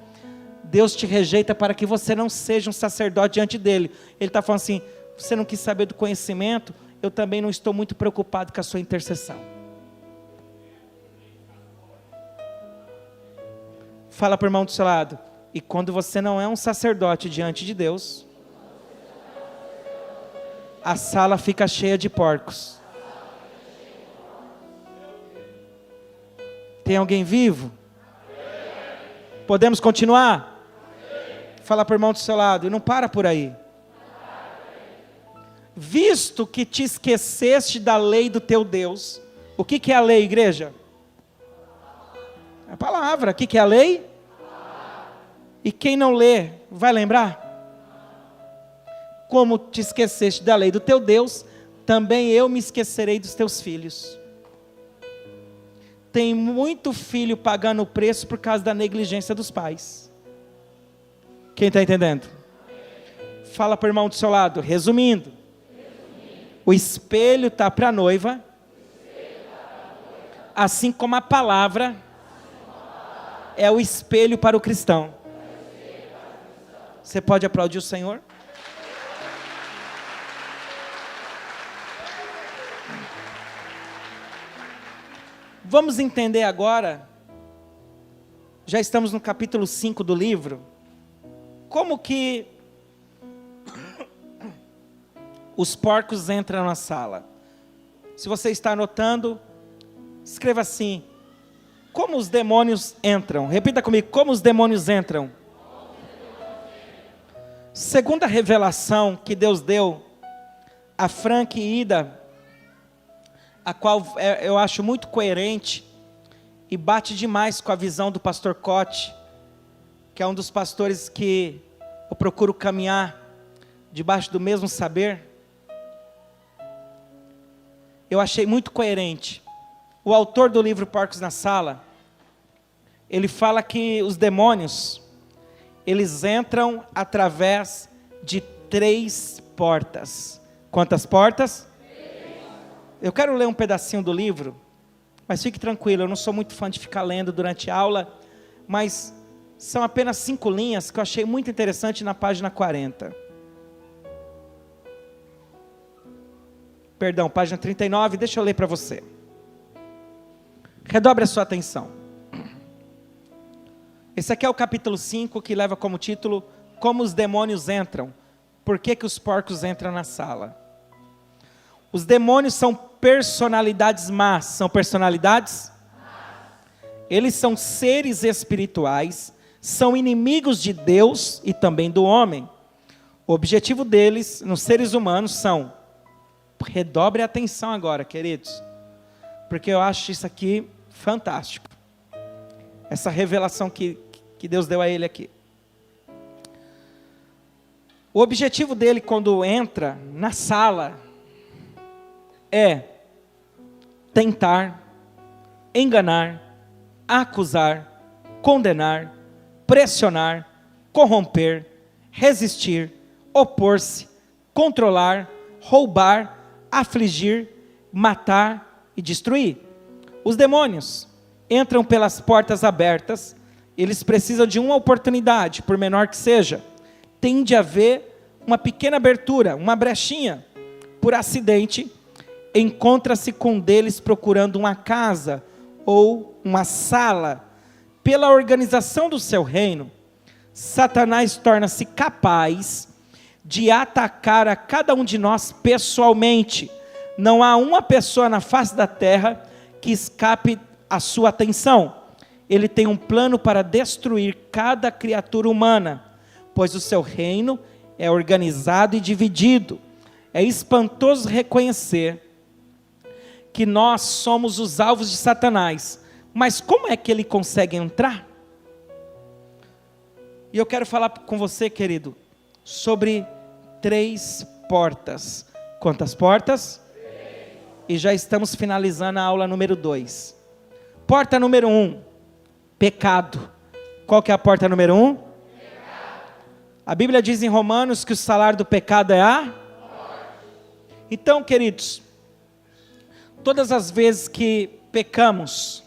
[SPEAKER 1] Deus te rejeita para que você não seja um sacerdote diante dele. Ele está falando assim: você não quis saber do conhecimento, eu também não estou muito preocupado com a sua intercessão. Fala para o irmão do seu lado: e quando você não é um sacerdote diante de Deus, a sala fica cheia de porcos. Tem alguém vivo? Podemos continuar? Fala para o irmão do seu lado, e não para por aí. Visto que te esqueceste da lei do teu Deus. O que é a lei, igreja? A palavra. O que é a lei? E quem não lê, vai lembrar? Como te esqueceste da lei do teu Deus, também eu me esquecerei dos teus filhos. Tem muito filho pagando o preço por causa da negligência dos pais. Quem está entendendo? Fala para o irmão do seu lado, resumindo. O espelho está para a noiva, assim como a palavra é o espelho para o cristão. Você pode aplaudir o Senhor? Vamos entender agora, já estamos no capítulo 5 do livro, como que os porcos entram na sala. Se você está anotando, escreva assim: como os demônios entram. Repita comigo: como os demônios entram. Segunda revelação que Deus deu a Frank e Ida, a qual eu acho muito coerente e bate demais com a visão do pastor Cote, que é um dos pastores que eu procuro caminhar debaixo do mesmo saber. Eu achei muito coerente. O autor do livro Porcos na Sala, ele fala que os demônios, eles entram através de 3 portas. Quantas portas? 3. Eu quero ler um pedacinho do livro, mas fique tranquilo, eu não sou muito fã de ficar lendo durante a aula, mas são apenas 5 linhas que eu achei muito interessante na página 40. Perdão, página 39, deixa eu ler para você. Redobre a sua atenção. Esse aqui é o capítulo 5, que leva como título: como os demônios entram. Por que os porcos entram na sala? Os demônios são personalidades más. São personalidades? Eles são seres espirituais, são inimigos de Deus e também do homem. O objetivo deles, nos seres humanos, são... Redobre a atenção agora, queridos, porque eu acho isso aqui fantástico. Essa revelação que Deus deu a ele aqui. O objetivo dele quando entra na sala é tentar, enganar, acusar, condenar, pressionar, corromper, resistir, opor-se, controlar, roubar, afligir, matar e destruir. Os demônios entram pelas portas abertas. Eles precisam de uma oportunidade, por menor que seja. Tem de haver uma pequena abertura, uma brechinha. Por acidente, encontra-se com um deles procurando uma casa ou uma sala. Pela organização do seu reino, Satanás torna-se capaz de atacar a cada um de nós pessoalmente. Não há uma pessoa na face da terra que escape à sua atenção. Ele tem um plano para destruir cada criatura humana, pois o seu reino é organizado e dividido. É espantoso reconhecer que nós somos os alvos de Satanás, mas como é que ele consegue entrar? E eu quero falar com você, querido, sobre 3 portas. Quantas portas? 3. E já estamos finalizando a aula número 2. Porta número 1, pecado. Qual que é a porta número 1? Pecado. A Bíblia diz em Romanos que o salário do pecado é a morte. Então, queridos, todas as vezes que pecamos,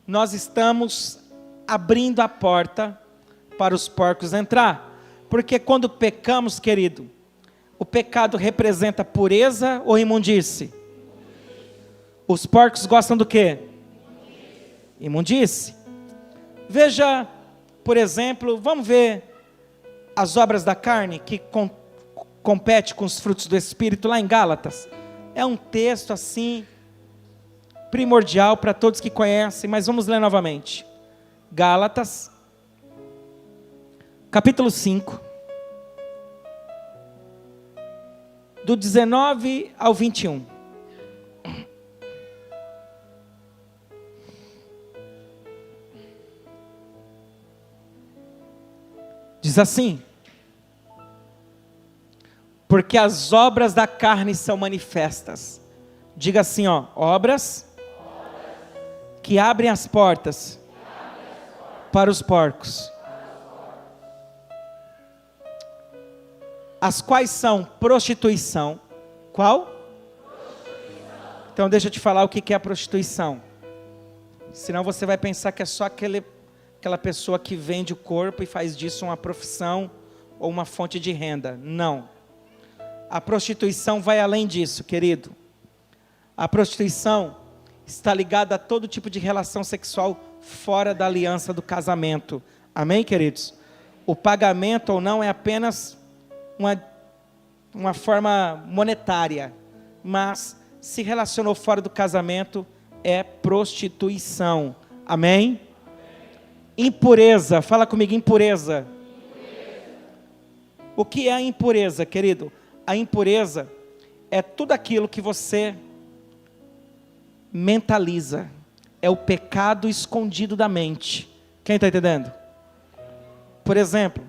[SPEAKER 1] nós estamos abrindo a porta para os porcos entrar. Porque quando pecamos, querido, o pecado representa pureza ou imundície? Os porcos gostam do quê? Imundície. Veja, por exemplo, vamos ver as obras da carne que compete com os frutos do Espírito lá em Gálatas. É um texto assim, primordial para todos que conhecem, mas vamos ler novamente. Gálatas, capítulo 5, do 19 ao 21. Diz assim: porque as obras da carne são manifestas. Diga assim, ó, obras que abrem as portas para os porcos. As quais são prostituição. Qual? Prostituição. Então deixa eu te falar o que é a prostituição. Senão você vai pensar que é só aquela pessoa que vende o corpo e faz disso uma profissão ou uma fonte de renda. Não. A prostituição vai além disso, querido. A prostituição está ligado a todo tipo de relação sexual fora da aliança do casamento. Amém, queridos? O pagamento ou não é apenas uma forma monetária, mas se relacionou fora do casamento, é prostituição. Amém? Impureza, fala comigo, impureza. O que é a impureza, querido? A impureza é tudo aquilo que você mentaliza, é o pecado escondido da mente. Quem está entendendo? Por exemplo,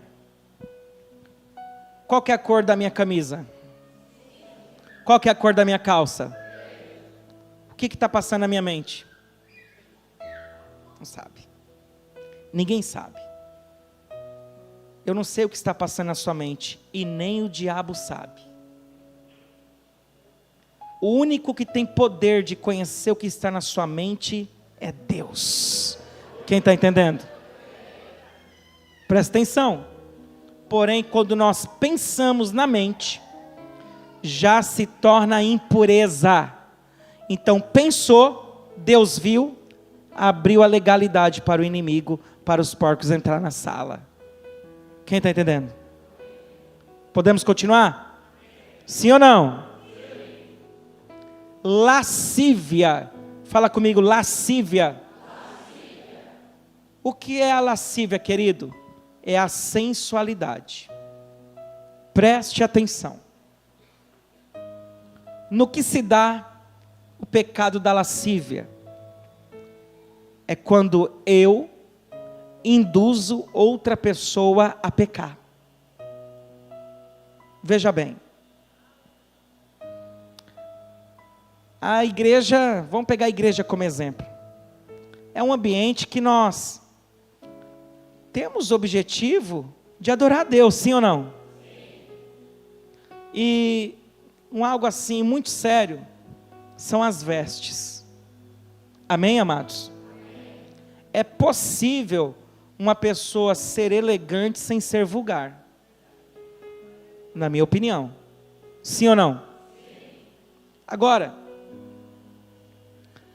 [SPEAKER 1] qual que é a cor da minha camisa? Qual que é a cor da minha calça? O que está passando na minha mente? Não sabe. Ninguém sabe. Eu não sei o que está passando na sua mente, e nem o diabo sabe. O único que tem poder de conhecer o que está na sua mente é Deus. Quem está entendendo? Presta atenção. Porém, quando nós pensamos na mente, já se torna impureza. Então pensou, Deus viu, abriu a legalidade para o inimigo, para os porcos entrar na sala. Quem está entendendo? Podemos continuar? Sim ou não? Lascívia. Fala comigo, lascívia. O que é a lascívia, querido? É a sensualidade. Preste atenção. No que se dá o pecado da lascívia? É quando eu induzo outra pessoa a pecar. Veja bem. A igreja, vamos pegar a igreja como exemplo. É um ambiente que nós temos o objetivo de adorar a Deus, sim ou não? Sim. E algo assim muito sério são as vestes. Amém, amados? Amém. É possível uma pessoa ser elegante sem ser vulgar, na minha opinião. Sim ou não? Sim. Agora,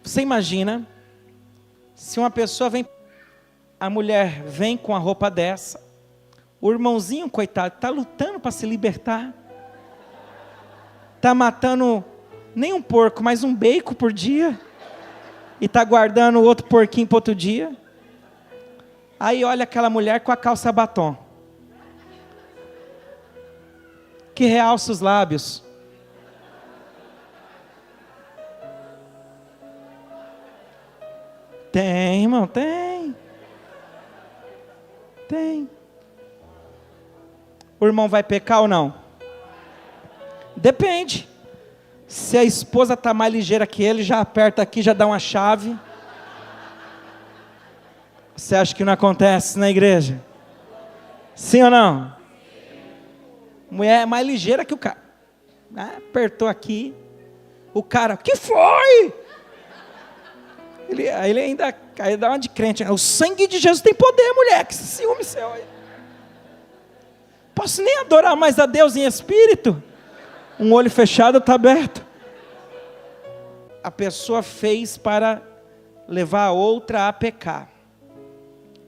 [SPEAKER 1] você imagina se uma pessoa vem, a mulher vem com a roupa dessa, o irmãozinho, coitado, está lutando para se libertar, está matando nem um porco, mas um bacon por dia, e está guardando outro porquinho para outro dia. Aí olha aquela mulher com a calça batom, que realça os lábios. Tem, irmão, tem. Tem. O irmão vai pecar ou não? Depende. Se a esposa está mais ligeira que ele, já aperta aqui, já dá uma chave. Você acha que não acontece na igreja? Sim ou não? Mulher é mais ligeira que o cara. Apertou aqui. O cara, que foi? Ele ainda dá uma de crente. O sangue de Jesus tem poder, mulher. Que ciúme seu aí. Posso nem adorar mais a Deus em espírito? Um olho fechado está aberto. A pessoa fez para levar a outra a pecar.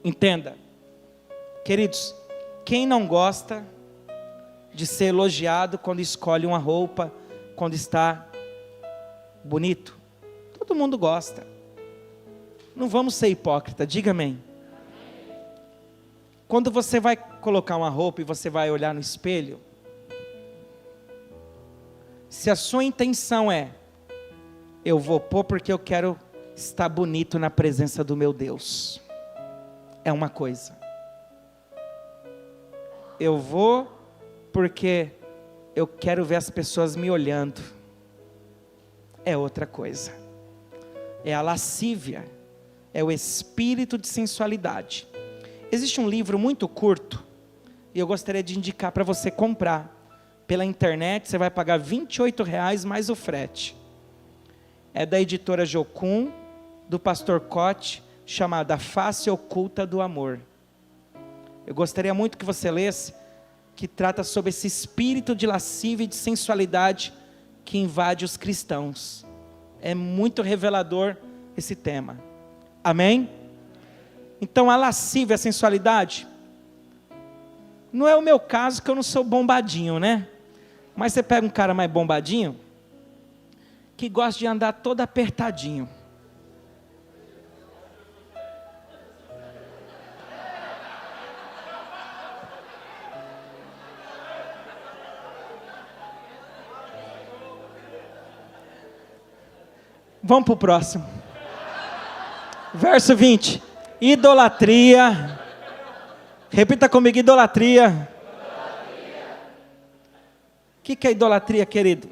[SPEAKER 1] Entenda. Queridos, quem não gosta de ser elogiado quando escolhe uma roupa, quando está bonito? Todo mundo gosta. Não vamos ser hipócrita, diga amém. Quando você vai colocar uma roupa e você vai olhar no espelho, se a sua intenção é, eu vou pôr porque eu quero estar bonito na presença do meu Deus, é uma coisa. Eu vou porque eu quero ver as pessoas me olhando, é outra coisa. É a lascívia. É o espírito de sensualidade. Existe um livro muito curto, e eu gostaria de indicar para você comprar. Pela internet, você vai pagar R$28 mais o frete. É da editora Jocum, do pastor Cote, chamada A Face Oculta do Amor. Eu gostaria muito que você lesse, que trata sobre esse espírito de lascívia e de sensualidade que invade os cristãos. É muito revelador esse tema. Amém? Então a lascívia, a sensualidade, não é o meu caso, que eu não sou bombadinho, né? Mas você pega um cara mais bombadinho, que gosta de andar todo apertadinho. Vamos para o próximo. Verso 20. Idolatria. Repita comigo, idolatria. O que é idolatria, querido?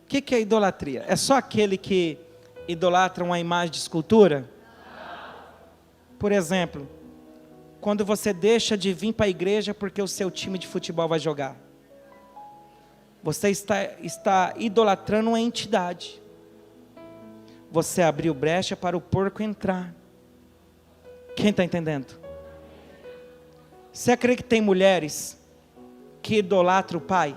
[SPEAKER 1] O que é idolatria? É só aquele que idolatra uma imagem de escultura? Por exemplo, quando você deixa de vir para a igreja porque o seu time de futebol vai jogar. Você está idolatrando uma entidade. Você abriu brecha para o porco entrar. Quem está entendendo? Você acredita que tem mulheres que idolatram o pai?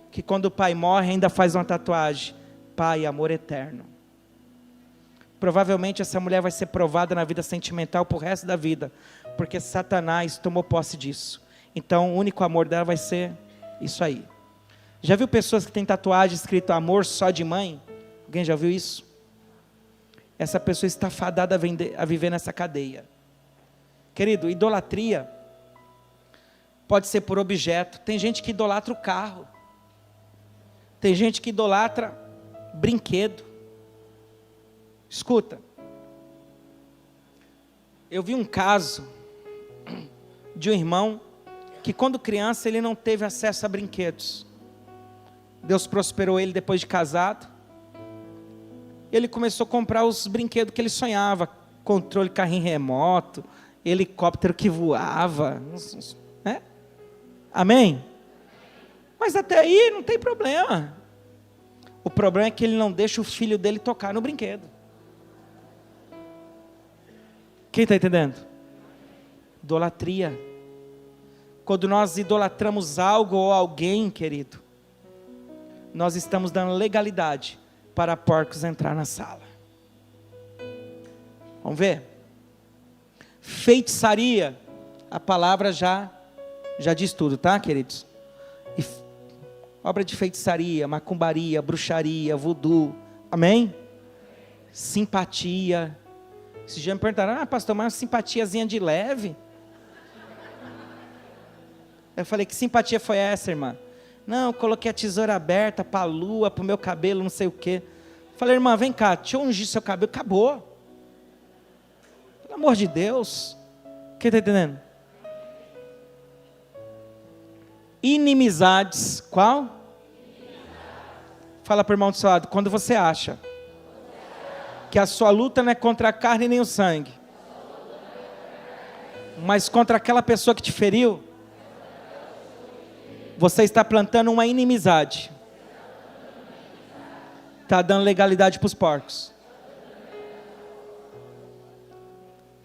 [SPEAKER 1] Que quando o pai morre ainda faz uma tatuagem: Pai, amor eterno. Provavelmente essa mulher vai ser provada na vida sentimental por resto da vida, porque Satanás tomou posse disso. Então o único amor dela vai ser isso aí. Já viu pessoas que têm tatuagem escrito amor só de mãe? Alguém já viu isso? Essa pessoa está fadada a viver nessa cadeia. Querido, idolatria pode ser por objeto. Tem gente que idolatra o carro. Tem gente que idolatra brinquedo. Escuta. Eu vi um caso de um irmão que quando criança ele não teve acesso a brinquedos. Deus prosperou ele depois de casado. Ele começou a comprar os brinquedos que ele sonhava. Controle, carrinho remoto, helicóptero que voava, né? Amém? Mas até aí não tem problema. O problema é que ele não deixa o filho dele tocar no brinquedo. Quem está entendendo? Idolatria. Quando nós idolatramos algo ou alguém, querido, nós estamos dando legalidade para porcos entrar na sala. Vamos ver? Feitiçaria, a palavra já diz tudo, tá, queridos? Obra de feitiçaria, macumbaria, bruxaria, voodoo, amém? Simpatia. Esses dias me perguntaram: pastor, mas uma simpatiazinha de leve? Eu falei: que simpatia foi essa, irmã? Não, eu coloquei a tesoura aberta para a lua, para o meu cabelo, não sei o quê. Falei: irmã, vem cá, deixa eu ungir seu cabelo. Acabou. Pelo amor de Deus. Quem está entendendo? Inimizades. Qual? Fala para o irmão do seu lado. Quando você acha que a sua luta não é contra a carne nem o sangue, mas contra aquela pessoa que te feriu, você está plantando uma inimizade. Está dando legalidade para os porcos.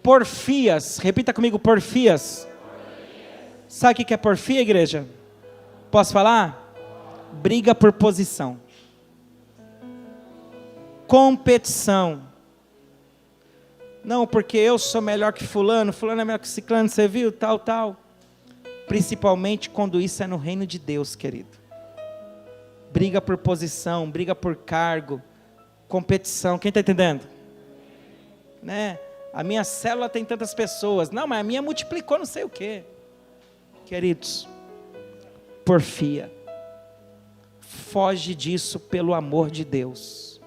[SPEAKER 1] Porfias. Repita comigo, porfias. Sabe o que é porfia, igreja? Posso falar? Briga por posição. Competição. Não, porque eu sou melhor que fulano, fulano é melhor que ciclano, você viu, tal. Principalmente quando isso é no reino de Deus, querido. Briga por posição, briga por cargo, competição. Quem está entendendo? Né? A minha célula tem tantas pessoas. Não, mas a minha multiplicou não sei o quê. Queridos, porfia. Foge disso pelo amor de Deus.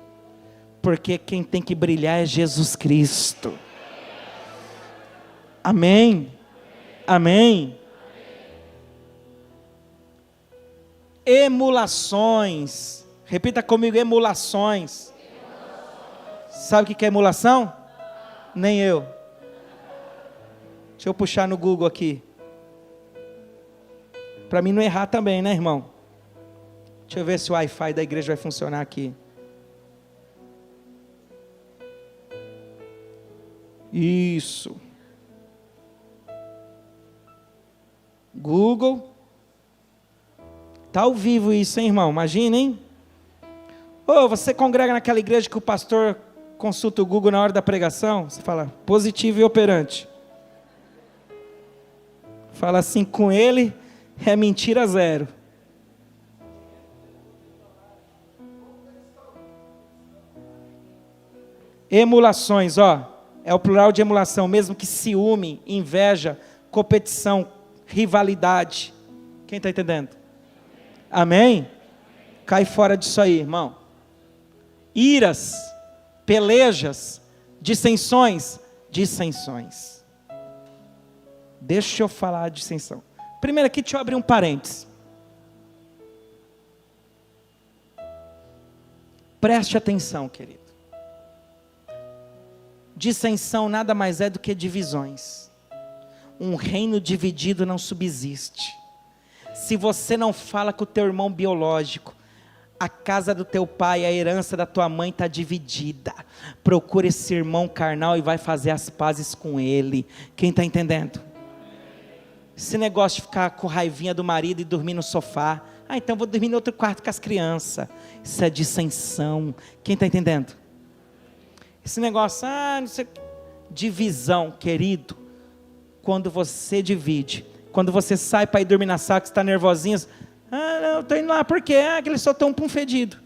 [SPEAKER 1] Porque quem tem que brilhar é Jesus Cristo. Amém? Amém? Emulações. Repita comigo, emulações. Sabe o que é emulação? Nem eu. Deixa eu puxar no Google aqui. Para mim não errar também, né, irmão? Deixa eu ver se o Wi-Fi da igreja vai funcionar aqui. Isso. Google. Está ao vivo isso, hein, irmão? Imagina, hein? Ô, você congrega naquela igreja que o pastor consulta o Google na hora da pregação? Você fala, positivo e operante. Fala assim, com ele é mentira zero. Emulações, é o plural de emulação, mesmo que ciúme, inveja, competição, rivalidade. Quem está entendendo? Amém? Cai fora disso aí, irmão. Iras, pelejas, dissensões. Deixa eu falar de dissensão. Primeiro aqui, deixa eu abrir um parênteses. Preste atenção, querido. Dissensão nada mais é do que divisões. Um reino dividido não subsiste. Se você não fala com o teu irmão biológico, a casa do teu pai, a herança da tua mãe está dividida. Procura esse irmão carnal e vai fazer as pazes com ele. Quem está entendendo? Esse negócio de ficar com raivinha do marido e dormir no sofá. Então vou dormir no outro quarto com as crianças. Isso é dissensão. Quem está entendendo? Esse negócio, não sei. Divisão, querido. Quando você divide, quando você sai para ir dormir na sala, que você está nervosinho. Não, estou indo lá, por quê? Que eles só estão um fedido.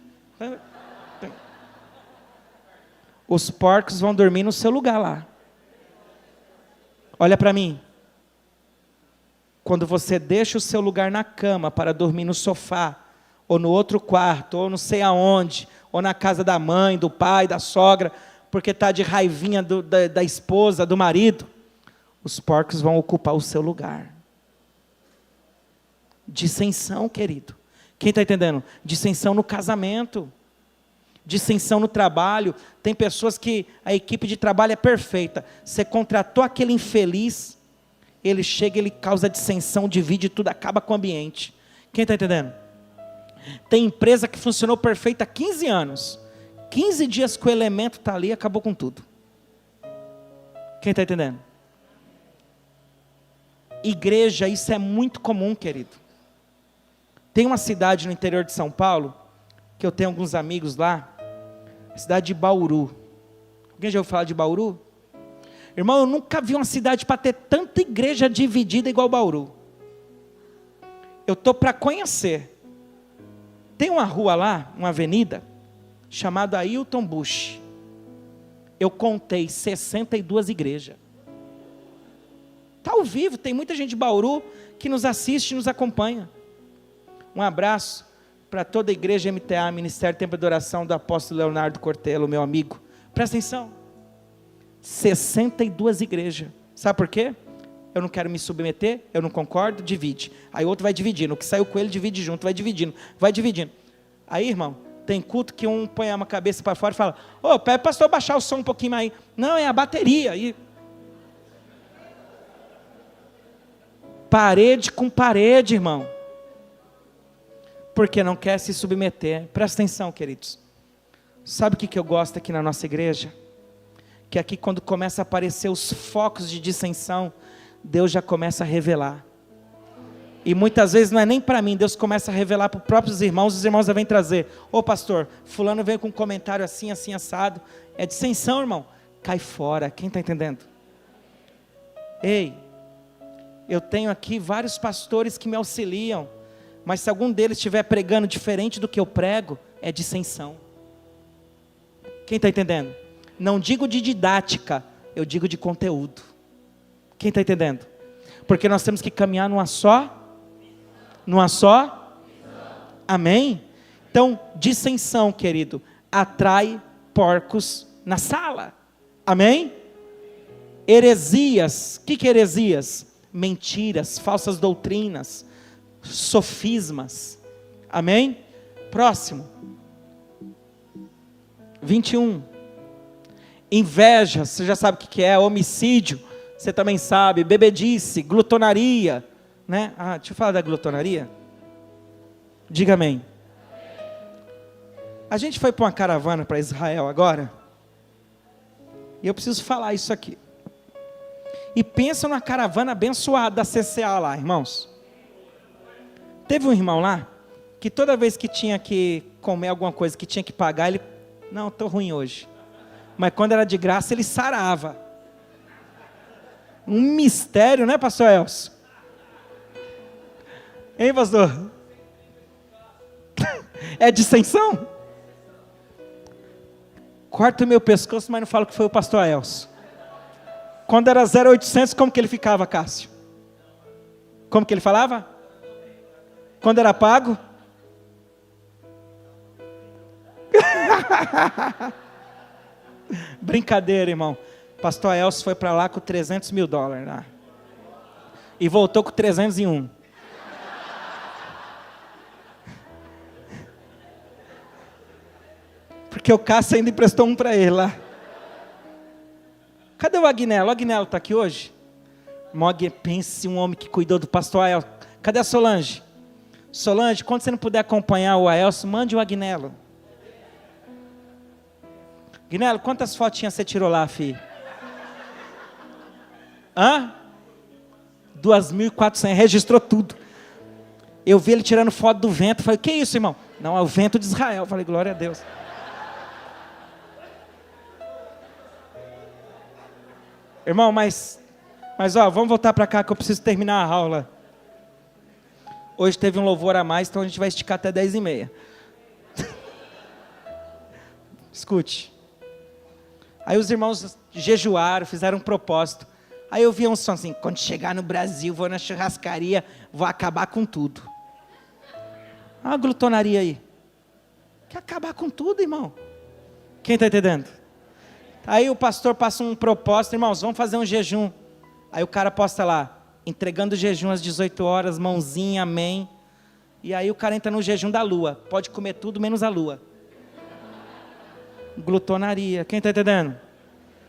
[SPEAKER 1] Os porcos vão dormir no seu lugar lá. Olha para mim. Quando você deixa o seu lugar na cama para dormir no sofá, ou no outro quarto, ou não sei aonde, ou na casa da mãe, do pai, da sogra, porque está de raivinha da esposa, do marido, os porcos vão ocupar o seu lugar. Dissensão, querido. Quem está entendendo? Dissensão no casamento, dissensão no trabalho. Tem pessoas que a equipe de trabalho é perfeita. Você contratou aquele infeliz, ele chega, ele causa dissensão, divide tudo, acaba com o ambiente. Quem está entendendo? Tem empresa que funcionou perfeita há 15 anos. 15 dias que o elemento está ali, acabou com tudo. Quem está entendendo? Igreja, isso é muito comum, querido. Tem uma cidade no interior de São Paulo, que eu tenho alguns amigos lá, a cidade de Bauru. Alguém já ouviu falar de Bauru? Irmão, eu nunca vi uma cidade para ter tanta igreja dividida igual Bauru. Eu estou para conhecer. Tem uma rua lá, uma avenida, chamada Ailton Bush. Eu contei 62 igrejas. Está ao vivo, tem muita gente de Bauru que nos assiste e nos acompanha. Um abraço para toda a igreja MTA, Ministério Tempo de Oração do apóstolo Leonardo Cortelo, meu amigo. Presta atenção. 62 igrejas. Sabe por quê? Eu não quero me submeter, eu não concordo, divide. Aí o outro vai dividindo, o que saiu com ele divide junto, vai dividindo. Aí, irmão, tem culto que um põe uma cabeça para fora e fala, pede o pastor baixar o som um pouquinho mais aí. Não, é a bateria. E parede com parede, irmão. Porque não quer se submeter. Presta atenção, queridos. Sabe o que eu gosto aqui na nossa igreja? Que aqui quando começa a aparecer os focos de dissensão, Deus já começa a revelar. E muitas vezes não é nem para mim, Deus começa a revelar para os próprios irmãos, os irmãos já vêm trazer, pastor, fulano veio com um comentário assim, assim, assado, é dissensão, irmão, cai fora, quem está entendendo? Ei, eu tenho aqui vários pastores que me auxiliam, mas se algum deles estiver pregando diferente do que eu prego, é dissensão. Quem está entendendo? Não digo de didática, eu digo de conteúdo. Quem está entendendo? Porque nós temos que caminhar numa só? Amém? Então, dissensão, querido, atrai porcos na sala. Amém? Heresias, o que é heresias? Mentiras, falsas doutrinas, sofismas. Amém? Próximo. 21. Inveja, você já sabe o que é, homicídio, você também sabe, bebedice, glutonaria, né? Deixa eu falar da glutonaria. Diga amém. A gente foi para uma caravana para Israel agora, e eu preciso falar isso aqui. E pensa numa caravana abençoada da CCA lá, irmãos. Teve um irmão lá, que toda vez que tinha que comer alguma coisa, que tinha que pagar, ele, não, estou ruim hoje. Mas quando era de graça, ele sarava. Um mistério, né, pastor Elcio? Hein, pastor? É dissensão? Corta o meu pescoço, mas não falo que foi o pastor Elcio. Quando era 0,800, como que ele ficava, Cássio? Como que ele falava? Quando era pago? Brincadeira, irmão. Pastor Elcio foi para lá com $300 mil, né? E voltou com 301. Porque o Cássio ainda emprestou um para ele lá. Cadê o Agnello? O Agnello está aqui hoje? Pense um homem que cuidou do pastor Elcio. Cadê a Solange? Solange, quando você não puder acompanhar o Elcio, mande o Agnello. Agnello, quantas fotinhas você tirou lá, filho? Hã? 2.400, registrou tudo. Eu vi ele tirando foto do vento, falei, que isso, irmão? Não, é o vento de Israel. Falei, glória a Deus. Irmão, mas ó, vamos voltar para cá que eu preciso terminar a aula. Hoje teve um louvor a mais, então a gente vai esticar até 10h30. Escute. Aí os irmãos jejuaram, fizeram um propósito. Aí eu vi um som assim, quando chegar no Brasil, vou na churrascaria, vou acabar com tudo. Olha a glutonaria aí. Quer acabar com tudo, irmão? Quem está entendendo? Aí o pastor passa um propósito, irmãos, vamos fazer um jejum. Aí o cara posta lá, entregando o jejum às 18 horas, mãozinha, amém. E aí o cara entra no jejum da lua, pode comer tudo menos a lua. Glutonaria, quem está entendendo?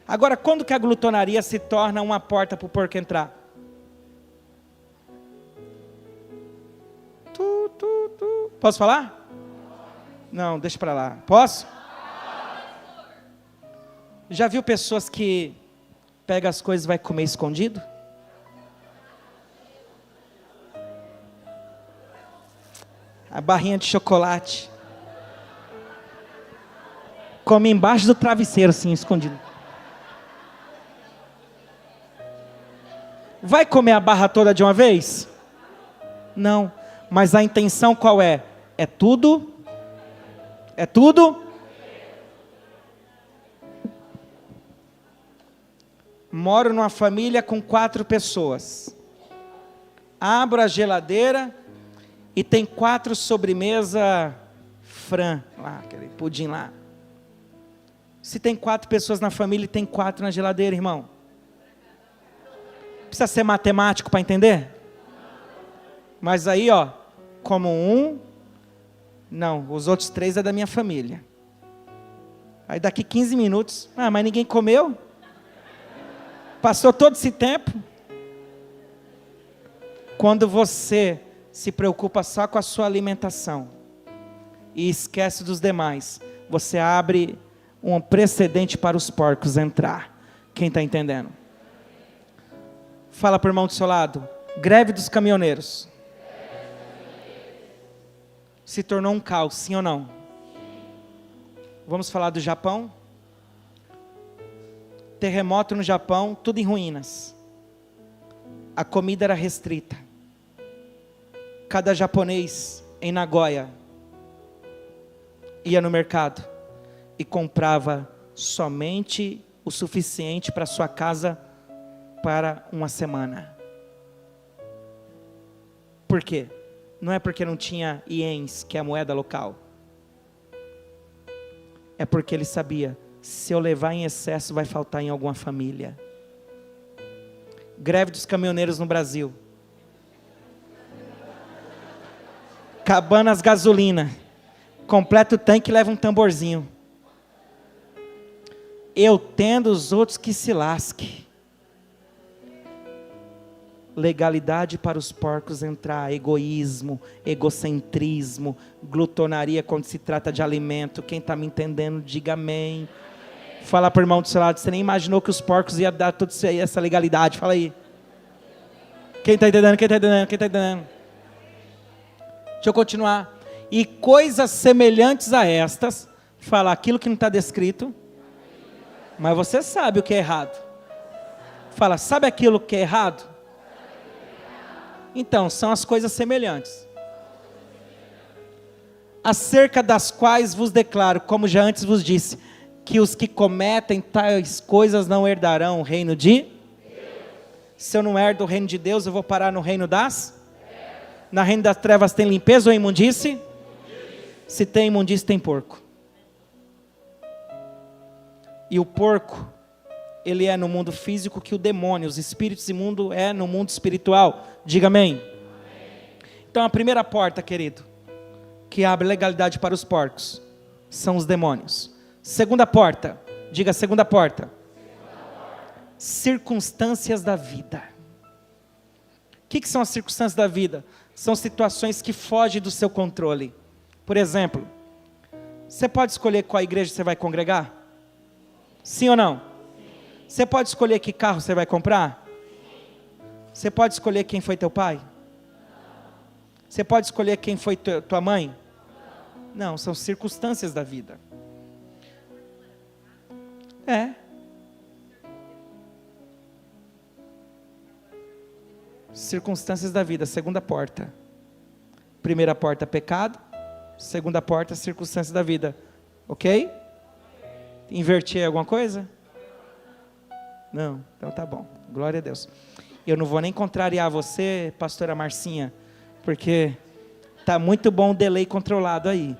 [SPEAKER 1] Agora, quando que a glutonaria se torna uma porta para o porco entrar? Posso falar? Não, deixa para lá. Posso? Já viu pessoas que pegam as coisas e vai comer escondido? A barrinha de chocolate. Come embaixo do travesseiro, assim, escondido. Vai comer a barra toda de uma vez? Não. Mas a intenção qual é? É tudo? É tudo? Moro numa família com 4 pessoas. Abro a geladeira e tem 4 sobremesa Fran, lá, aquele pudim lá. Se tem 4 pessoas na família e tem 4 na geladeira, irmão. Precisa ser matemático para entender? Mas aí, ó, como não, os outros 3 é da minha família. Aí daqui 15 minutos, mas ninguém comeu? Passou todo esse tempo? Quando você se preocupa só com a sua alimentação e esquece dos demais, você abre um precedente para os porcos entrar. Quem está entendendo? Fala para o irmão do seu lado. Greve dos caminhoneiros. Se tornou um caos, sim ou não? Vamos falar do Japão? Terremoto no Japão, tudo em ruínas. A comida era restrita. Cada japonês em Nagoya ia no mercado e comprava somente o suficiente para sua casa para uma semana. Por quê? Não é porque não tinha ienes, que é a moeda local. É porque ele sabia, se eu levar em excesso vai faltar em alguma família. Greve dos caminhoneiros no Brasil. Acabando as gasolina. Completa o tanque e leva um tamborzinho. Eu tendo, os outros que se lasque. Legalidade para os porcos entrar, egoísmo, egocentrismo, glutonaria quando se trata de alimento. Quem está me entendendo, diga amém. Fala para o irmão do seu lado, você nem imaginou que os porcos iam dar toda essa legalidade, fala aí. Quem está entendendo, quem está entendendo, quem está entendendo? Deixa eu continuar. E coisas semelhantes a estas, fala aquilo que não está descrito, mas você sabe o que é errado. Fala, sabe aquilo que é errado? Então, são as coisas semelhantes, acerca das quais vos declaro, como já antes vos disse, que os que cometem tais coisas não herdarão o reino de Deus. Se eu não herdo o reino de Deus, eu vou parar no reino das trevas. Na reino das trevas tem limpeza ou imundície? Se tem imundície, tem porco. E o porco, ele é no mundo físico que o demônio, os espíritos imundos é no mundo espiritual. Diga amém. Então a primeira porta, querido, que abre legalidade para os porcos, são os demônios. Segunda porta, diga segunda porta. Circunstâncias da vida. O que são as circunstâncias da vida? São situações que fogem do seu controle. Por exemplo, você pode escolher qual igreja você vai congregar? Sim ou não? Você pode escolher que carro você vai comprar? Você pode escolher quem foi teu pai? Você pode escolher quem foi tua mãe? Não, são circunstâncias da vida. Circunstâncias da vida, segunda porta. Primeira porta, pecado. Segunda porta, circunstâncias da vida. Ok? Inverti alguma coisa? Não, então tá bom. Glória a Deus. Eu não vou nem contrariar você, pastora Marcinha, porque tá muito bom o delay controlado aí.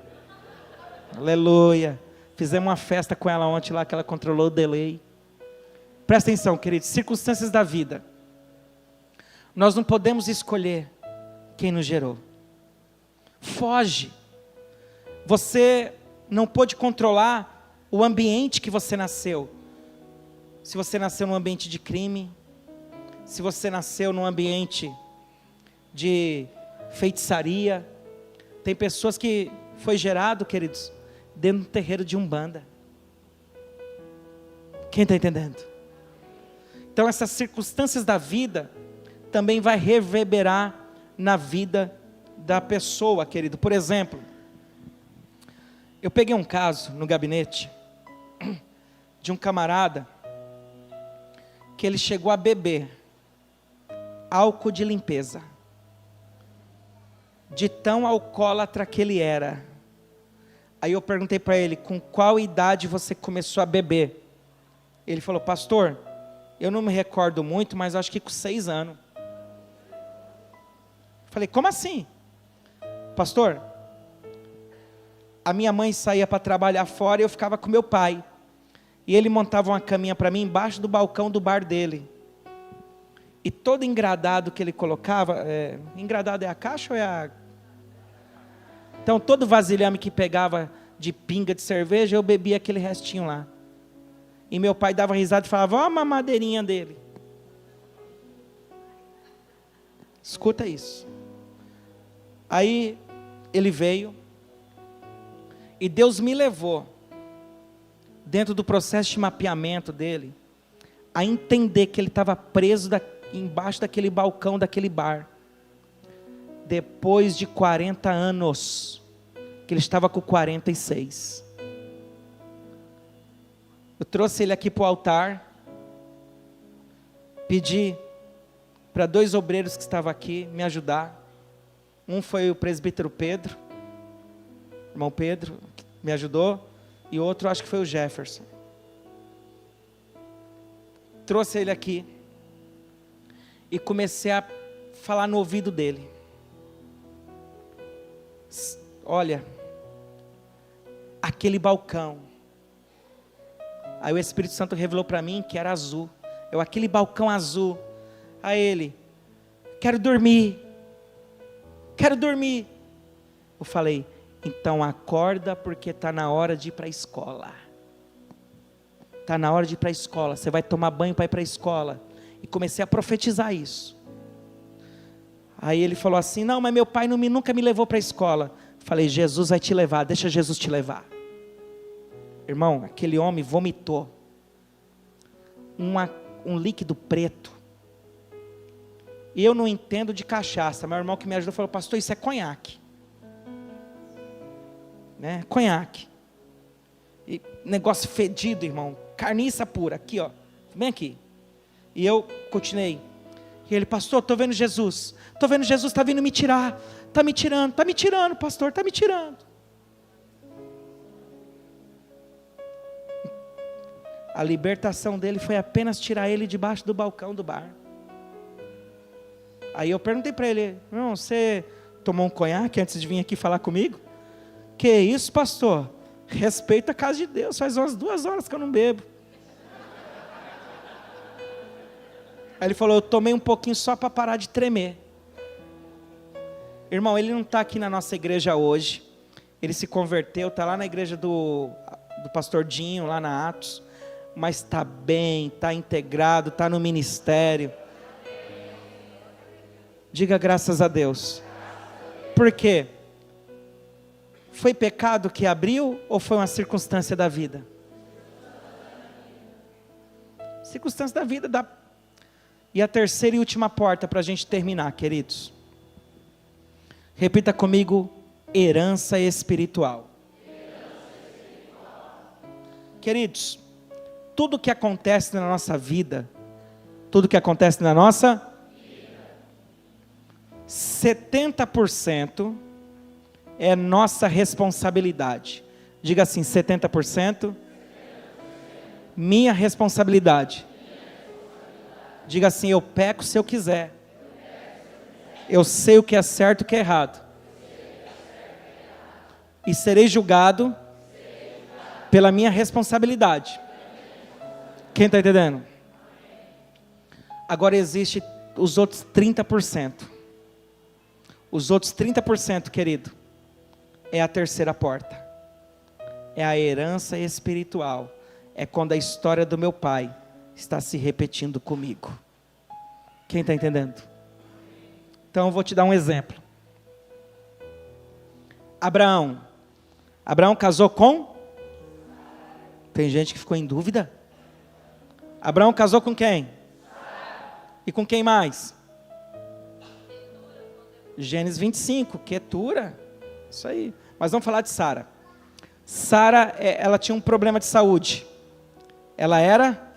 [SPEAKER 1] Aleluia. Fizemos uma festa com ela ontem lá, que ela controlou o delay. Presta atenção, queridos, circunstâncias da vida. Nós não podemos escolher quem nos gerou. Foge. Você não pôde controlar o ambiente que você nasceu. Se você nasceu num ambiente de crime, se você nasceu num ambiente de feitiçaria, tem pessoas que foi gerado, queridos, dentro do terreiro de Umbanda. Quem está entendendo? Então essas circunstâncias da vida também vai reverberar na vida da pessoa, querido. Por exemplo, eu peguei um caso no gabinete de um camarada que ele chegou a beber álcool de limpeza, de tão alcoólatra que ele era. Aí eu perguntei para ele, com qual idade você começou a beber? Ele falou, pastor, eu não me recordo muito, mas acho que com 6 anos. Falei, como assim? Pastor, a minha mãe saía para trabalhar fora e eu ficava com meu pai. E ele montava uma caminha para mim embaixo do balcão do bar dele. E todo engradado que ele colocava, engradado é a caixa ou é a... Então todo vasilhame que pegava de pinga de cerveja, eu bebia aquele restinho lá. E meu pai dava risada e falava, ó a mamadeirinha dele. Escuta isso. Aí ele veio, e Deus me levou, dentro do processo de mapeamento dele, a entender que ele estava preso embaixo daquele balcão, daquele bar, depois de 40 anos, que ele estava com 46. Eu trouxe ele aqui para o altar, pedi para 2 obreiros que estavam aqui me ajudar. Um foi o presbítero Pedro, irmão Pedro, que me ajudou, e outro acho que foi o Jefferson. Trouxe ele aqui e comecei a falar no ouvido dele. Olha, aquele balcão. Aí o Espírito Santo revelou para mim que era azul. Aquele balcão azul. Aí ele, quero dormir. Eu falei, então acorda porque está na hora de ir para a escola. Está na hora de ir para a escola. Você vai tomar banho para ir para a escola. E comecei a profetizar isso. Aí ele falou assim, não, mas meu pai nunca me levou para a escola. Falei, Jesus vai te levar, deixa Jesus te levar. Irmão, aquele homem vomitou um líquido preto. E eu não entendo de cachaça. Meu irmão que me ajudou falou, pastor, isso é conhaque. né? Conhaque. E negócio fedido, irmão. Carniça pura, aqui, ó. Bem aqui. E eu continuei. E ele, pastor, estou vendo Jesus. Estou vendo Jesus, está vindo me tirar. Está me tirando, pastor, está me tirando. A libertação dele foi apenas tirar ele debaixo do balcão do bar. Aí eu perguntei para ele, não, você tomou um conhaque antes de vir aqui falar comigo? Que isso, pastor? Respeita a casa de Deus, faz umas 2 horas que eu não bebo. Aí ele falou, eu tomei um pouquinho só para parar de tremer. Irmão, ele não está aqui na nossa igreja hoje. Ele se converteu, está lá na igreja do pastor Dinho, lá na Atos. Mas está bem, está integrado, está no ministério. Diga graças a Deus. Por quê? Foi pecado que abriu ou foi uma circunstância da vida? Circunstância da vida. E a terceira e última porta para a gente terminar, queridos. Repita comigo, herança espiritual. Queridos, tudo que acontece na nossa vida, 70% é nossa responsabilidade. Diga assim, 70% minha responsabilidade. Diga assim, eu peco se eu quiser. Eu sei o que é certo e o que é errado. E serei julgado pela minha responsabilidade. Quem está entendendo? Agora existe os outros 30%. Os outros 30%, querido, é a terceira porta. É a herança espiritual. É quando a história do meu pai está se repetindo comigo. Quem está entendendo? Então eu vou te dar um exemplo. Abraão casou com? Tem gente que ficou em dúvida. Abraão casou com quem? E com quem mais? Gênesis 25, Quetura. Isso aí. Mas vamos falar de Sara. Sara, ela tinha um problema de saúde. Ela era?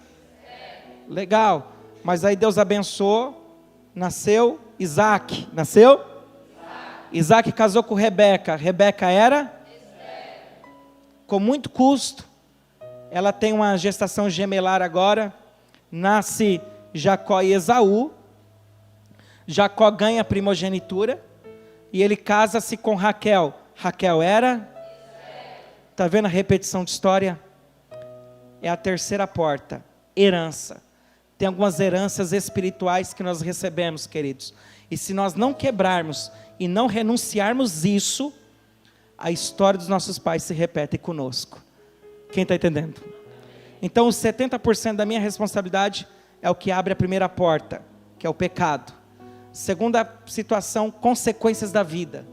[SPEAKER 1] Legal. Mas aí Deus abençoou. Nasceu Isaac. Nasceu? Isaac casou com Rebeca. Rebeca era? Com muito custo. Ela tem uma gestação gemelar agora. Nasce Jacó e Esaú. Jacó ganha a primogenitura. E ele casa-se com Raquel. Raquel era? Está vendo a repetição de história? É a terceira porta. Herança. Tem algumas heranças espirituais que nós recebemos, queridos. E se nós não quebrarmos e não renunciarmos isso, a história dos nossos pais se repete conosco. Quem está entendendo? Então os 70% da minha responsabilidade é o que abre a primeira porta, que é o pecado. Segunda situação, consequências da vida.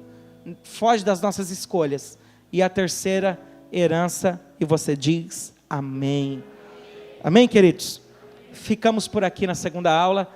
[SPEAKER 1] Foge das nossas escolhas. E a terceira, herança. E você diz amém. Amém, queridos? Ficamos por aqui na segunda aula.